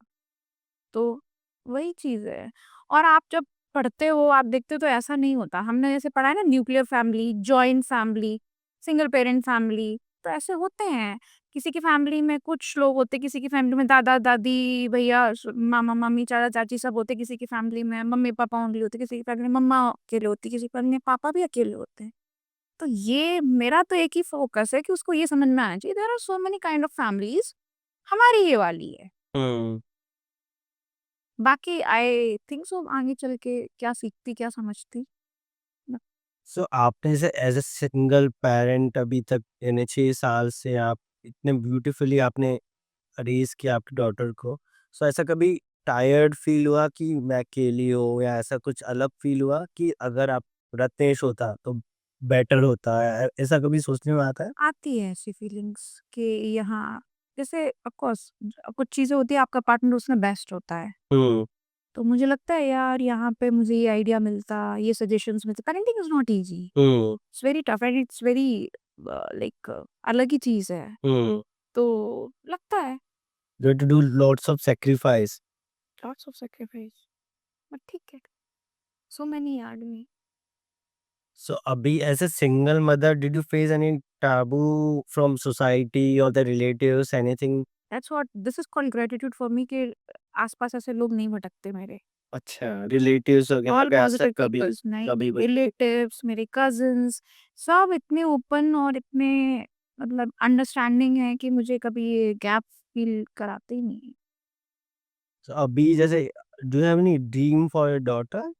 तो वही चीज़ है। और आप जब पढ़ते हो, आप देखते हो, तो ऐसा नहीं होता। हमने जैसे पढ़ा है ना, nuclear family, joint family, single parent family, तो ऐसे होते हैं। किसी की फैमिली में कुछ लोग होते, किसी की फैमिली में दादा-दादी, भैया, मामा-मामी, चाचा-चाची सब होते, किसी की फैमिली में मम्मी-पापा ओनली होते, किसी की फैमिली में मम्मा अकेले होती, किसी की फैमिली में पापा भी अकेले होते हैं। तो ये मेरा तो एक ही फ़ोकस है कि उसको ये समझ में आना चाहिए, there are so many kind of families, हमारी ये वाली है। हम्म। बाकी आई थिंक सो आगे चल के क्या सीखती, क्या समझती। सो आपने जैसे एज ए सिंगल पेरेंट अभी तक यानी 6 साल से आप इतने ब्यूटीफुली आपने रेज किया आपकी डॉटर को, सो ऐसा कभी टायर्ड फील हुआ कि मैं अकेली हो, या ऐसा कुछ अलग फील हुआ कि अगर आप रत्नेश होता तो बेटर होता है, ऐसा कभी सोचने में आता है? आती है ऐसी फीलिंग्स कि यहाँ जैसे ऑफ कोर्स कुछ चीज़ें होती है, आपका पार्टनर उसमें बेस्ट होता है। हम्म। तो मुझे लगता है यार यहाँ पे मुझे ये आइडिया मिलता, ये सजेशंस मिलते। Parenting is not easy. Hmm. It's very tough and it's very like अलग ही चीज़ है। हम्म। तो लगता है you to do lots of sacrifice. Lots of sacrifice, but ठीक है, सो मेनी आदमी। सो अभी as a single mother did you face any taboo from society or the relatives, anything? That's what this is called gratitude for me कि आस-पास ऐसे लोग नहीं भटकते मेरे। अच्छा, रिलेटिव्स वगैरह ऑल पे आज तक पॉजिटिव कभी पीपल्स, नहीं कभी भी? रिलेटिव्स, मेरे कज़िन्स सब इतने ओपन और इतने मतलब अंडरस्टैंडिंग है कि मुझे कभी ये गैप फ़ील कराते ही नहीं है। So अभी जैसे do you have any dream for your daughter?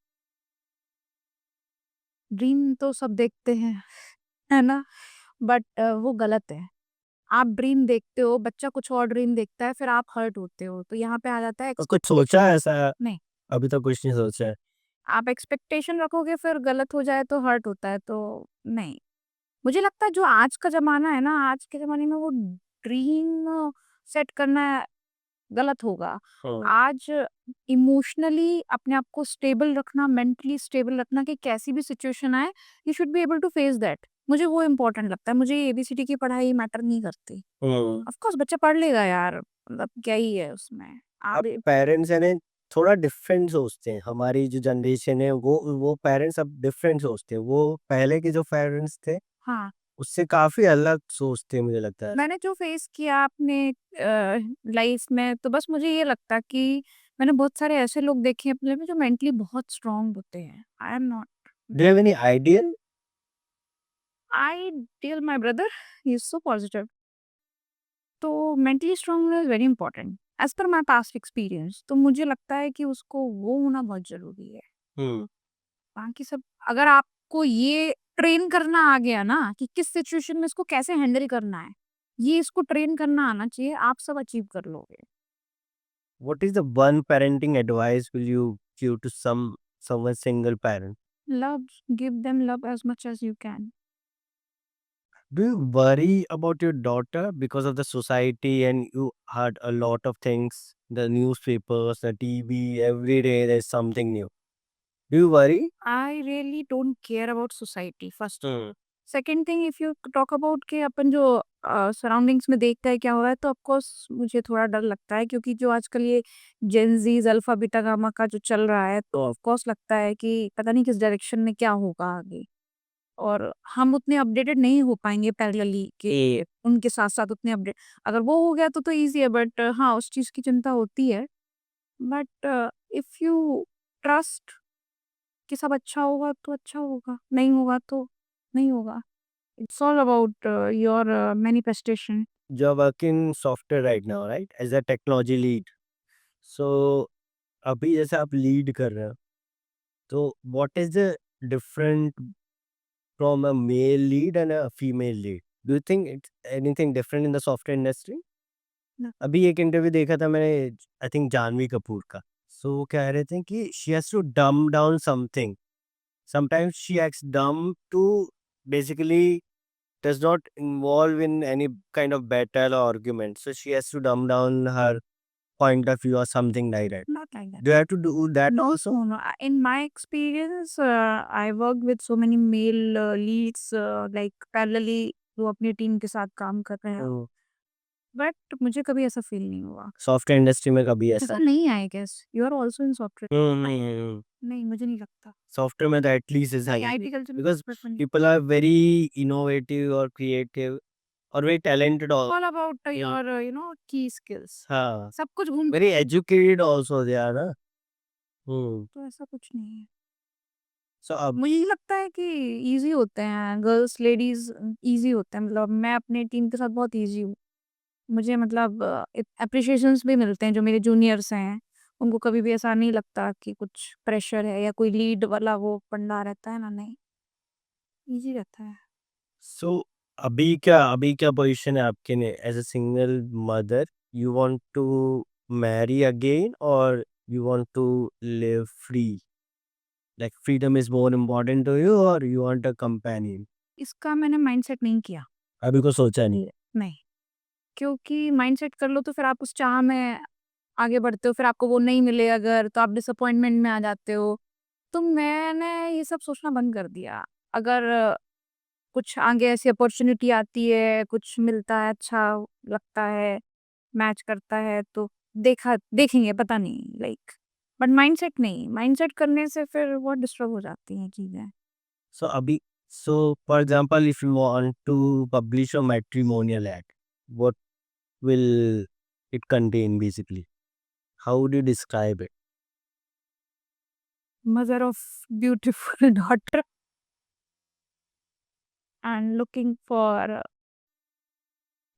Dream तो सब देखते हैं, है ना? बट वो गलत है। आप ड्रीम देखते हो, बच्चा कुछ और ड्रीम देखता है, फिर आप हर्ट होते हो। तो यहाँ पे आ जाता है कुछ सोचा है ऐसा? नहीं, अभी तक कुछ नहीं सोचा है। आप एक्सपेक्टेशन रखोगे फिर गलत हो जाए तो हर्ट होता है, तो नहीं। मुझे लगता है जो आज का ज़माना है ना, आज के ज़माने में वो ड्रीम सेट करना गलत होगा। हाँ। आज इमोशनली अपने आप को स्टेबल रखना, मेंटली स्टेबल रखना कि कैसी भी सिचुएशन आए, you should be able to face that. मुझे वो इम्पोर्टेंट लगता है। मुझे एबीसीडी की पढ़ाई मैटर नहीं करती। हम्म। ऑफ कोर्स बच्चा पढ़ लेगा यार, मतलब क्या ही है उसमें। अब आप पेरेंट्स है ना थोड़ा डिफरेंट सोचते हैं, हमारी जो जनरेशन है वो पेरेंट्स अब डिफरेंट सोचते हैं, वो पहले के जो पेरेंट्स थे हाँ, उससे काफी अलग सोचते हैं मुझे लगता है। मैंने जो फेस किया अपने लाइफ में, तो बस मुझे ये लगता कि मैंने बहुत सारे ऐसे लोग देखे हैं अपने लाइफ में जो मेंटली बहुत स्ट्रांग होते हैं। I am not. Do you have any ideal? I tell my brother, he is so positive. तो mentally strong is very important as per my past experience. तो मुझे लगता है कि उसको वो होना बहुत जरूरी है। हम्म। बाकी सब, अगर आपको ये ट्रेन करना आ गया ना कि किस सिचुएशन में इसको कैसे हैंडल करना है, ये इसको ट्रेन करना आना चाहिए, आप सब अचीव कर लोगे। What is the one parenting advice will you give to someone single parent? Love, give them love as much as you can. Do you worry about your daughter because of the society, and you heard a lot of things, the newspapers, the TV, every day there's something new. Do you worry? I really don't care about society first. Hmm. Second thing, if you talk about कि अपन जो सराउंडिंग्स में देखता है क्या हो रहा है, तो ऑफ कोर्स मुझे थोड़ा डर लगता है क्योंकि जो आजकल ये जेनजीज अल्फा बीटा गामा का जो चल रहा है, तो ऑफ कोर्स लगता है कि पता नहीं किस डायरेक्शन में क्या होगा आगे। और हम उतने अपडेटेड नहीं हो पाएंगे पैरेलली कि उनके साथ साथ उतने अपडेट। अगर वो हो गया तो ईजी है, बट हाँ उस चीज़ की चिंता होती है। बट इफ यू ट्रस्ट कि सब अच्छा होगा तो अच्छा होगा, नहीं होगा तो नहीं होगा। It's all about your manifestation. You're working software right now, right? As a technology lead. So अभी जैसे आप लीड कर रहे हो, तो what is the different from a male lead and a female lead? Do you think it's anything different in the software industry? No. अभी एक इंटरव्यू देखा था मैंने, आई थिंक जानवी कपूर का। सो वो कह रहे थे कि she has to dumb down something, sometimes she acts dumb to basically does not involve in any kind of battle or argument, so she has to dumb down her point of view or something like that. Not like that. Do you have to do that No, also? no, no. In my experience, I worked with so many male leads, like parallelly वो अपनी टीम के साथ काम कर रहे हैं। बट मुझे कभी ऐसा फील नहीं हुआ। सॉफ्टवेयर इंडस्ट्री में कभी ऐसा? ऐसा नहीं, I guess you are also in software. नहीं, नहीं, मुझे नहीं लगता। सॉफ्टवेयर में तो एटलीस्ट इज नहीं, आईटी कल्चर में because preference people are very innovative और क्रिएटिव और very talented all about your key skills। हाँ, सब कुछ घूम very educated also they are ना। हम्म। तो ऐसा कुछ नहीं है। सो अब मुझे नहीं लगता है कि ईज़ी होते हैं गर्ल्स, लेडीज़ ईज़ी होते हैं। मतलब मैं अपनी टीम के साथ बहुत ईज़ी हूँ। मुझे मतलब एप्रिशिएशंस भी मिलते हैं जो मेरे जूनियर्स हैं, उनको कभी भी ऐसा नहीं लगता कि कुछ प्रेशर है या कोई लीड वाला वो पंडा रहता है ना, नहीं, ईज़ी रहता है। सो अभी क्या पोजीशन है आपके ने as a single mother? You want to marry again और you want to live free? Like freedom is more important to you और यू वांट अ कंपेनियन? इसका मैंने माइंडसेट नहीं किया। अभी को सोचा नहीं है। नहीं, क्योंकि माइंडसेट कर लो तो फिर आप उस चाह में आगे बढ़ते हो, फिर आपको वो नहीं मिले अगर तो आप डिसअपॉइंटमेंट में आ जाते हो। तो मैंने ये सब सोचना बंद कर दिया। अगर कुछ आगे ऐसी अपॉर्च्युनिटी आती है, कुछ मिलता है, अच्छा लगता है, मैच करता है तो देखेंगे, पता नहीं लाइक, बट माइंडसेट नहीं, माइंडसेट करने से फिर बहुत डिस्टर्ब हो जाती हैं चीज़ें। So अभी so for example if you want to publish a matrimonial act, what will it contain basically? How would you describe it? Mother of beautiful daughter and looking for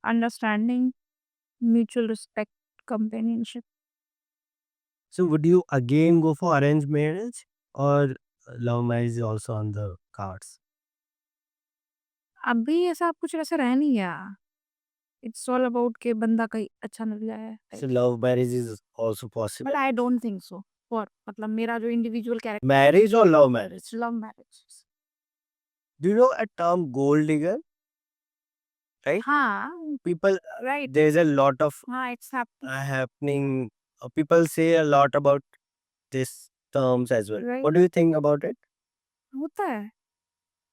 understanding, mutual respect, companionship. So would you again go for arranged marriage or love marriage is also on the cards? अभी ऐसा कुछ वैसे रह नहीं गया। इट्स ऑल अबाउट कि बंदा कहीं अच्छा मिल जाए So types. love marriage is also possible. But I don't think so, for मतलब मेरा जो individual character, Marriage or love marriage? Love marriage. Do you know a term gold digger? Right? हाँ, People, right, there's a lot of हाँ, it's happening, happening. People say a lot about this terms as well. Right, What do you think about it? होता है,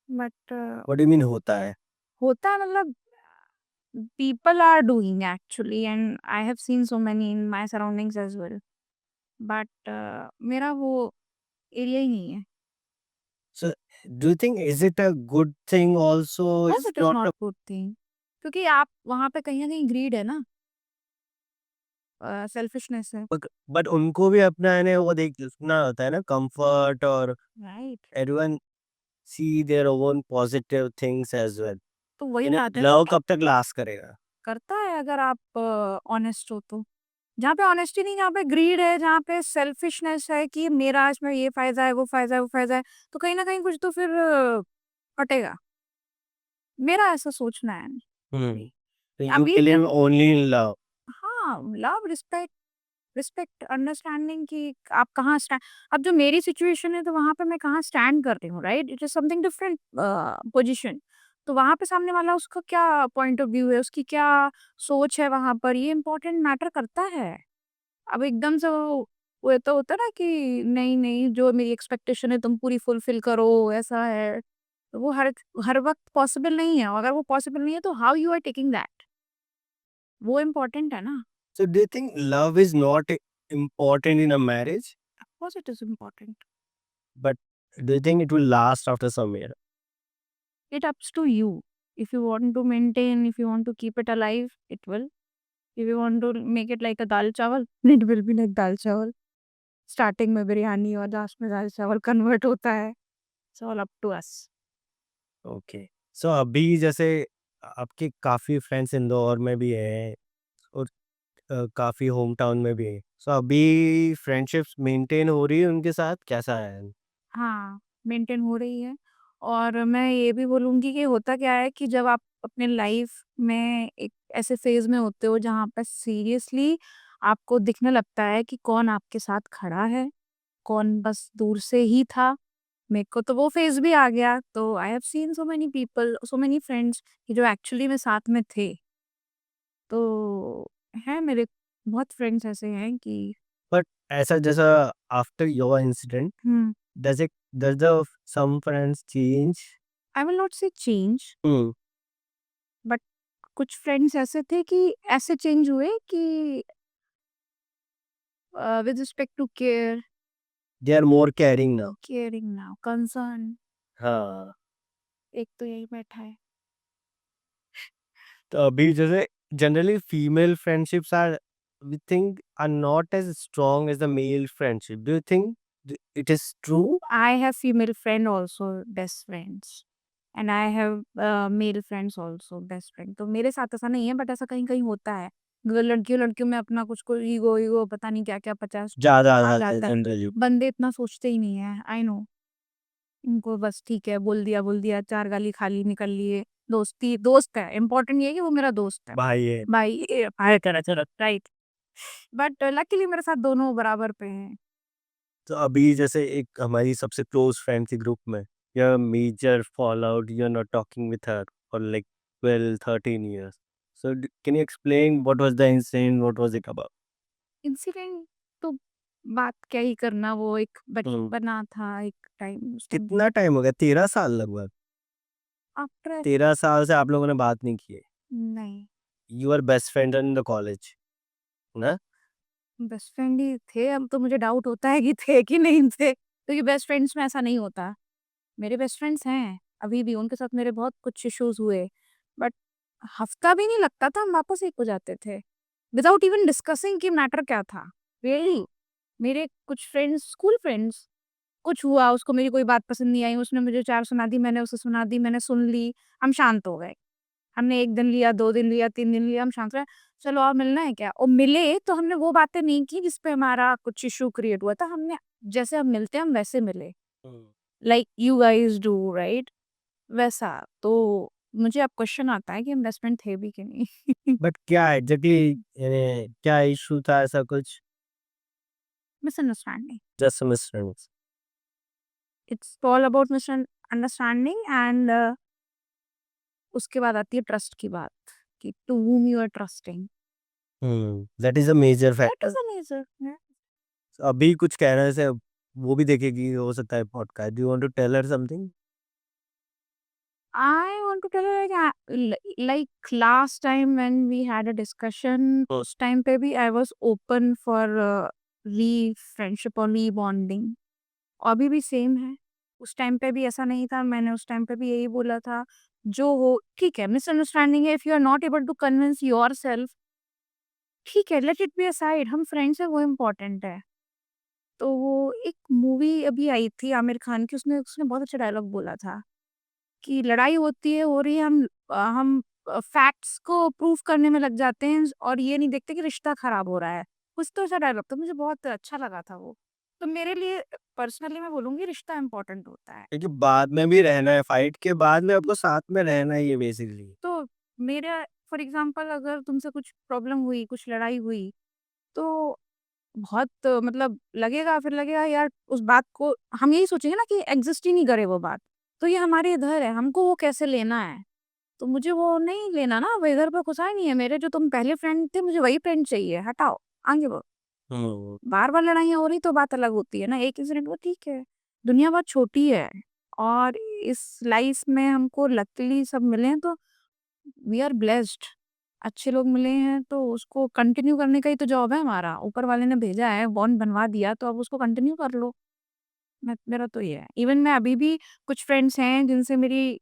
but What do you mean होता है? होता है मतलब people are doing actually and I have seen so many in my surroundings as well, but मेरा वो एरिया ही नहीं है। So do you think is it a good thing also? बस It's it is not not a good thing, क्योंकि आप वहाँ पे कहीं ना कहीं ग्रीड है ना, सेल्फिशनेस है, but उनको भी अपना है ना वो देखना होता है ना कंफर्ट और right. everyone see their own positive things as well. तो वही इन्हें बात है ना, लव कब तक लास्ट करेगा? करता है अगर आप ऑनेस्ट हो तो। जहाँ पे ऑनेस्टी नहीं, जहाँ पे ग्रीड है, जहाँ पे सेल्फिशनेस है कि मेरा इसमें ये फ़ायदा है, वो फ़ायदा है, वो फ़ायदा है, तो कहीं न कहीं कुछ तो फिर फटेगा। मेरा ऐसा सोचना है। हम्म। So you अब ये believe जन only in love. हाँ, लव, रिस्पेक्ट, अंडरस्टैंडिंग कि आप कहाँ स्टैंड, अब जो मेरी सिचुएशन है तो वहाँ पे मैं कहाँ स्टैंड कर रही हूँ, right? It is something different position. तो वहाँ पे सामने वाला उसका क्या पॉइंट ऑफ व्यू है, उसकी क्या सोच है वहाँ पर, ये इम्पोर्टेंट मैटर करता है। अब एकदम से वो ये तो होता है ना कि नहीं, नहीं जो मेरी एक्सपेक्टेशन है तुम पूरी फुलफिल करो, ऐसा है। तो वो हर हर वक़्त पॉसिबल नहीं है, अगर वो पॉसिबल नहीं है तो how you are taking that, वो इम्पोर्टेंट है ना। So do you think love is not important in a marriage? Of course it is important. But do you think it will last after some year? It ups to you. If you want to maintain, if you want to keep it alive, it will. If you want to make it like a dal chawal, it will be like dal chawal. Starting में बिरयानी और लास्ट में दाल चावल कन्वर्ट होता है। It's all up to us. Okay. So अभी जैसे आपके काफ़ी फ्रेंड्स इंदौर में भी हैं और काफ़ी होम टाउन में भी हैं। सो अभी फ्रेंडशिप्स मेंटेन हो रही है उनके साथ? कैसा है? हाँ, मेंटेन हो रही है, और मैं ये भी बोलूँगी कि होता क्या है कि जब आप अपने लाइफ में एक ऐसे फ़ेज़ में होते हो जहाँ पे सीरियसली आपको दिखने लगता है कि कौन आपके साथ खड़ा है, कौन बस दूर से ही था। मेरे को तो वो फ़ेज़ भी आ गया, तो आई have seen so many people, so many friends कि जो एक्चुअली में साथ में थे। तो हैं मेरे बहुत फ्रेंड्स ऐसे हैं कि बट ऐसा जैसा आफ्टर योर इंसिडेंट हुँ, does it does the some friends change? I will not say change, हुँ, बट कुछ फ्रेंड्स ऐसे थे कि ऐसे चेंज हुए कि with respect to care, they are more caring now. Caring now, concern, हाँ, एक तो यही बैठा है। तो अभी जैसे generally female friendships are we think are not as strong as the male friendship. Do you think it is true? I have female friend also, best friends. And I have male friends also, best friend. तो मेरे साथ ऐसा नहीं है, बट ऐसा कहीं कहीं होता है। लड़कियों लड़कियों में अपना कुछ को ईगो ईगो पता नहीं क्या क्या 50 ज़्यादा आ था जाता है। General you. बंदे इतना सोचते ही नहीं है, आई नो। उनको बस ठीक है, बोल दिया, 4 गाली खा ली, निकल लिए। दोस्ती दोस्त है, इम्पोर्टेंट ये है कि वो मेरा दोस्त है। भाई है। भाई भाई तरह से राइट। बट लकीली मेरे साथ दोनों बराबर पे हैं। तो अभी जैसे एक हमारी सबसे क्लोज फ्रेंड थी ग्रुप में, या major fall out, you are not talking with her for like 12-13 years. So can you explain what was the incident, what was it about? Incident तो बात क्या ही करना, वो एक हम्म। बचपना था, एक टाइम उस टाइम कितना टाइम हो गया? 13 साल लगभग। आफ्टर 13 साल से आप लोगों ने बात नहीं की है। नहीं, you are best friend in the college ना? बेस्ट फ्रेंड ही थे। अब तो मुझे डाउट होता है कि थे कि नहीं थे, क्योंकि बेस्ट फ्रेंड्स में ऐसा नहीं होता। मेरे बेस्ट फ्रेंड्स हैं, अभी भी उनके साथ मेरे बहुत कुछ इश्यूज़ हुए, बट हफ्ता भी नहीं लगता था, हम वापस एक हो जाते थे, विदाउट इवन डिस्कसिंग कि मैटर क्या था। रियली मेरे कुछ फ्रेंड्स, स्कूल फ्रेंड्स, कुछ हुआ, उसको मेरी कोई बात पसंद नहीं आई, उसने मुझे 4 सुना दी, मैंने उसे सुना दी, मैंने सुन ली, हम शांत हो गए। हमने 1 दिन लिया, 2 दिन लिया, 3 दिन लिया, हम शांत रहे, चलो और मिलना है क्या? और मिले तो हमने वो बातें नहीं की जिस पे हमारा कुछ इश्यू क्रिएट हुआ था, हमने जैसे हम मिलते हैं, हम वैसे मिले। Hmm. Like you guys do right? वैसा। तो मुझे अब क्वेश्चन आता है कि हम बेस्ट फ्रेंड थे भी कि नहीं? बट क्या एग्जैक्टली, यानी क्या इशू था, ऐसा कुछ? Misunderstanding. Just misunderstanding. It's all about misunderstanding and उसके बाद आती है ट्रस्ट की बात, कि to whom you are trusting. That is a major that factor. Is a major. अभी कुछ कहने से वो भी देखेगी, हो सकता है podcast. Do you want to tell her something? I want to tell you like last time when we had a discussion, उस टाइम पे भी I was open for re friendship और re bonding। अभी भी सेम है। उस टाइम पे भी ऐसा नहीं था, मैंने उस टाइम पे भी यही बोला था, जो हो ठीक है, मिसअंडरस्टैंडिंग है, if you are not able to convince yourself, ठीक है, लेट इट बी असाइड, हम फ्रेंड्स हैं, वो इम्पोर्टेंट है। तो वो एक मूवी अभी आई थी आमिर खान की, उसने उसने बहुत अच्छा डायलॉग बोला था कि लड़ाई होती है, हो रही है, हम फैक्ट्स को प्रूफ करने में लग जाते हैं और ये नहीं देखते कि रिश्ता खराब हो रहा है। कुछ तो ऐसा डायलॉग था, मुझे बहुत अच्छा लगा था वो। तो मेरे लिए पर्सनली मैं बोलूँगी रिश्ता इम्पोर्टेंट होता है। क्योंकि बाद में भी रहना है, फाइट के बाद में आपको साथ में रहना ही है बेसिकली। तो मेरा फॉर एग्ज़ाम्पल अगर तुमसे कुछ प्रॉब्लम हुई, कुछ लड़ाई हुई, तो बहुत मतलब लगेगा, फिर लगेगा यार उस बात को हम यही सोचेंगे ना कि एग्ज़िस्ट ही नहीं करे वो बात। तो ये हमारे इधर है, हमको वो कैसे लेना है? तो मुझे वो नहीं लेना ना, वो इधर पे घुसा ही नहीं है। मेरे जो तुम पहले फ्रेंड थे, मुझे वही फ्रेंड चाहिए, हटाओ, आगे बढ़ो। हम्म। बार-बार लड़ाइयाँ हो रही तो बात अलग होती है ना, एक इंसिडेंट वो ठीक है। दुनिया बहुत छोटी है और इस लाइफ में हमको लकीली सब मिले हैं, तो वी आर ब्लेस्ड। अच्छे लोग मिले हैं तो उसको कंटिन्यू करने का ही तो जॉब है हमारा। ऊपर वाले ने भेजा है, बॉन्ड बनवा दिया तो अब उसको कंटिन्यू कर लो। मैं मेरा तो ये है। इवन मैं अभी भी कुछ फ्रेंड्स हैं जिनसे मेरी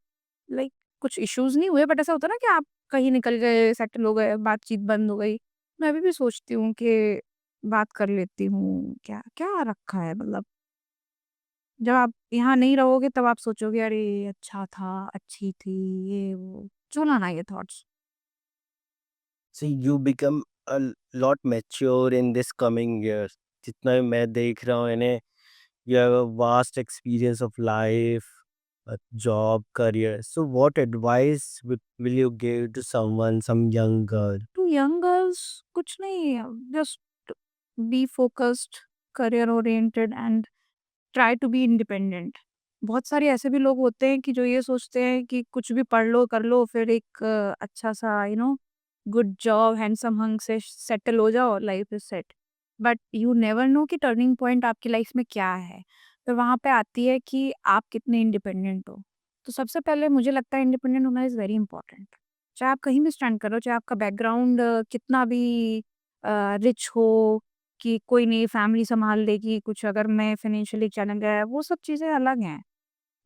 लाइक कुछ इश्यूज़ नहीं हुए, बट ऐसा होता है ना कि आप कहीं निकल गए, सेटल हो गए, बातचीत बंद हो गई। मैं अभी भी सोचती हूँ कि बात कर लेती हूँ, क्या क्या रखा है मतलब। जब आप यहाँ नहीं रहोगे तब आप सोचोगे अरे! अच्छा था, अच्छी थी, ये वो। चलो ना ये thoughts. So you become a lot mature in this coming years. जितना मैं देख रहा हूँ, यानी you have a vast experience of life, a job, career. So what advice will you give to someone, some young girl? To young girls कुछ नहीं, just be focused, career oriented and try to be independent. बहुत सारे ऐसे भी लोग होते हैं कि जो ये सोचते हैं कि कुछ भी पढ़ लो, कर लो, फिर एक अच्छा सा गुड जॉब, हैंडसम हंग से सेटल हो जाओ, life is set. But you never know कि टर्निंग पॉइंट आपकी लाइफ में क्या है। तो वहाँ पे आती है कि आप कितने इंडिपेंडेंट हो। तो सबसे पहले मुझे लगता है इंडिपेंडेंट होना इज़ वेरी इंपॉर्टेंट। चाहे आप कहीं भी स्टैंड करो, चाहे आपका बैकग्राउंड कितना भी रिच हो, कि कोई नहीं फैमिली सँभाल लेगी, कुछ अगर मैं फाइनेंशियली चैलेंज है, वो सब चीज़ें अलग हैं।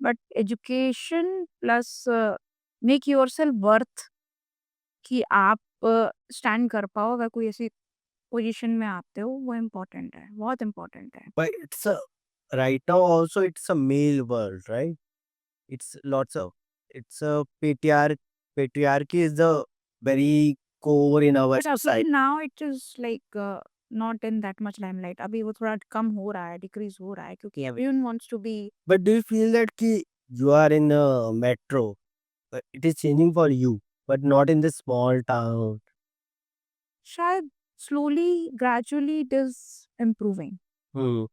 But education plus make yourself worth, कि आप स्टैंड कर पाओ अगर कोई ऐसी पोज़ीशन में आते हो, वो इम्पोर्टेंट है, बहुत इम्पोर्टेंट है। But it's a right now also it's a male world, right? It's lots of It's a patriarchy is the very core in our But society. now it is like not in that much limelight. अभी वो थोड़ा कम हो रहा है, decrease हो रहा है क्योंकि everyone wants to be. But do you feel that ki you are in a metro, it is changing for you, but not in the small town? शायद slowly, gradually it is improving. Hmm.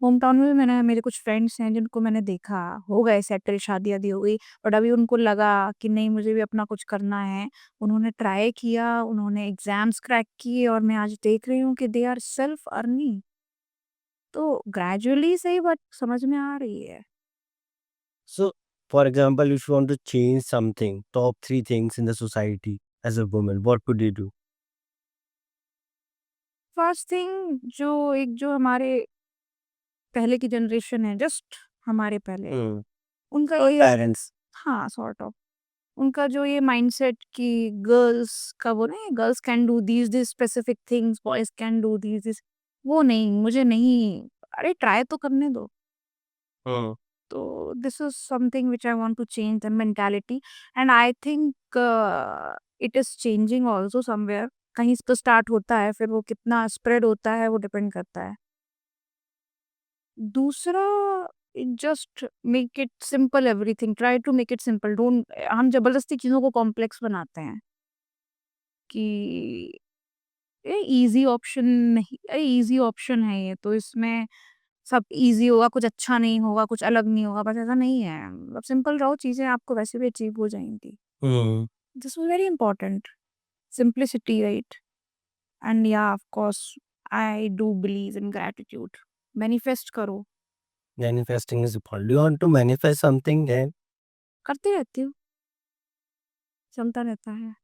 Home town में भी मैंने मेरे कुछ फ्रेंड्स हैं जिनको मैंने देखा हो गए सेटल, शादी वादी हो गई, बट अभी उनको लगा कि नहीं मुझे भी अपना कुछ करना है। उन्होंने ट्राई किया, उन्होंने एग्जाम्स क्रैक किए और मैं आज देख रही हूँ कि दे आर सेल्फ अर्निंग। तो ग्रेजुअली सही बट समझ में आ रही है। So, for example, if you want to change something, top three things in the society as a woman, what would you do? First thing जो हमारे पहले की जनरेशन है, जस्ट हमारे पहले, Hmm. उनका ये Parents. हाँ, सॉर्ट ऑफ उनका जो ये माइंडसेट कि गर्ल्स का वो नहीं, girls can do these specific things, boys can do these, वो नहीं, मुझे नहीं, अरे ट्राई तो करने दो। Hmm. तो this is something which I want to change the mentality and I think it is changing also somewhere. कहीं तो स्टार्ट होता है, फिर वो कितना स्प्रेड होता है वो डिपेंड करता है। दूसरा, just make it simple, everything try to make it simple, don't, हम जबरदस्ती चीज़ों को कॉम्प्लेक्स बनाते हैं कि ये ईज़ी ऑप्शन नहीं, अरे ईज़ी ऑप्शन है ये, तो इसमें सब ईज़ी होगा, कुछ अच्छा नहीं होगा, कुछ अलग नहीं होगा, बस ऐसा नहीं है। मतलब सिंपल रहो, चीज़ें आपको वैसे भी अचीव हो जाएँगी। Hmm. This was very important, simplicity, right? And yeah of course I do believe in gratitude. Manifest करो। Manifesting is important. Do you want to manifest something then? करती रहती हूँ, चलता रहता है।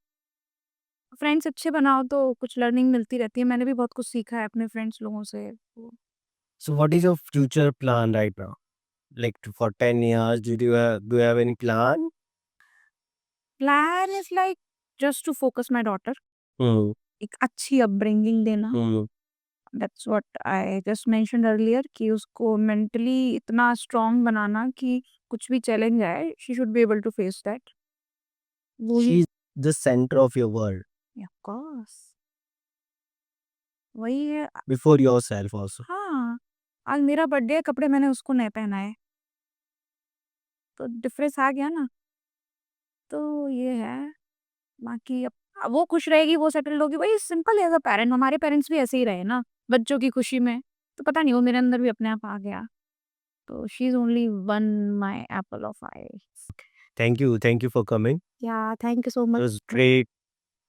फ्रेंड्स अच्छे बनाओ तो कुछ लर्निंग मिलती रहती है, मैंने भी बहुत कुछ सीखा है अपने फ्रेंड्स लोगों से। तो So, what is your future plan right now? Like for 10 years, do you have any plan? Plan is like just to focus my daughter, Hmm. एक अच्छी अपब्रिंगिंग देना। Hmm. That's what I just mentioned earlier कि उसको मेंटली इतना स्ट्रॉन्ग बनाना कि कुछ भी चैलेंज आए, she should be able to face that. वो ही She's the center of your world of course वही है। before yourself also. हाँ, आज मेरा बर्थडे है, कपड़े मैंने उसको नए पहनाए, तो डिफरेंस आ गया ना। तो ये है, बाकी अब वो खुश रहेगी, वो सेटल्ड होगी, वही सिंपल है। एज़ अ पेरेंट हमारे पेरेंट्स भी ऐसे ही रहे ना, बच्चों की खुशी में। तो पता नहीं वो मेरे अंदर भी अपने आप आ गया। तो she is only one my Apple of I. Thank you for coming. या thank you so It much. was great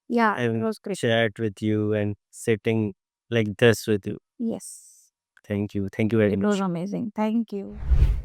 या it and was great. chat with you and sitting like this with you. Yes, Thank you very it was much. Amazing, thank you.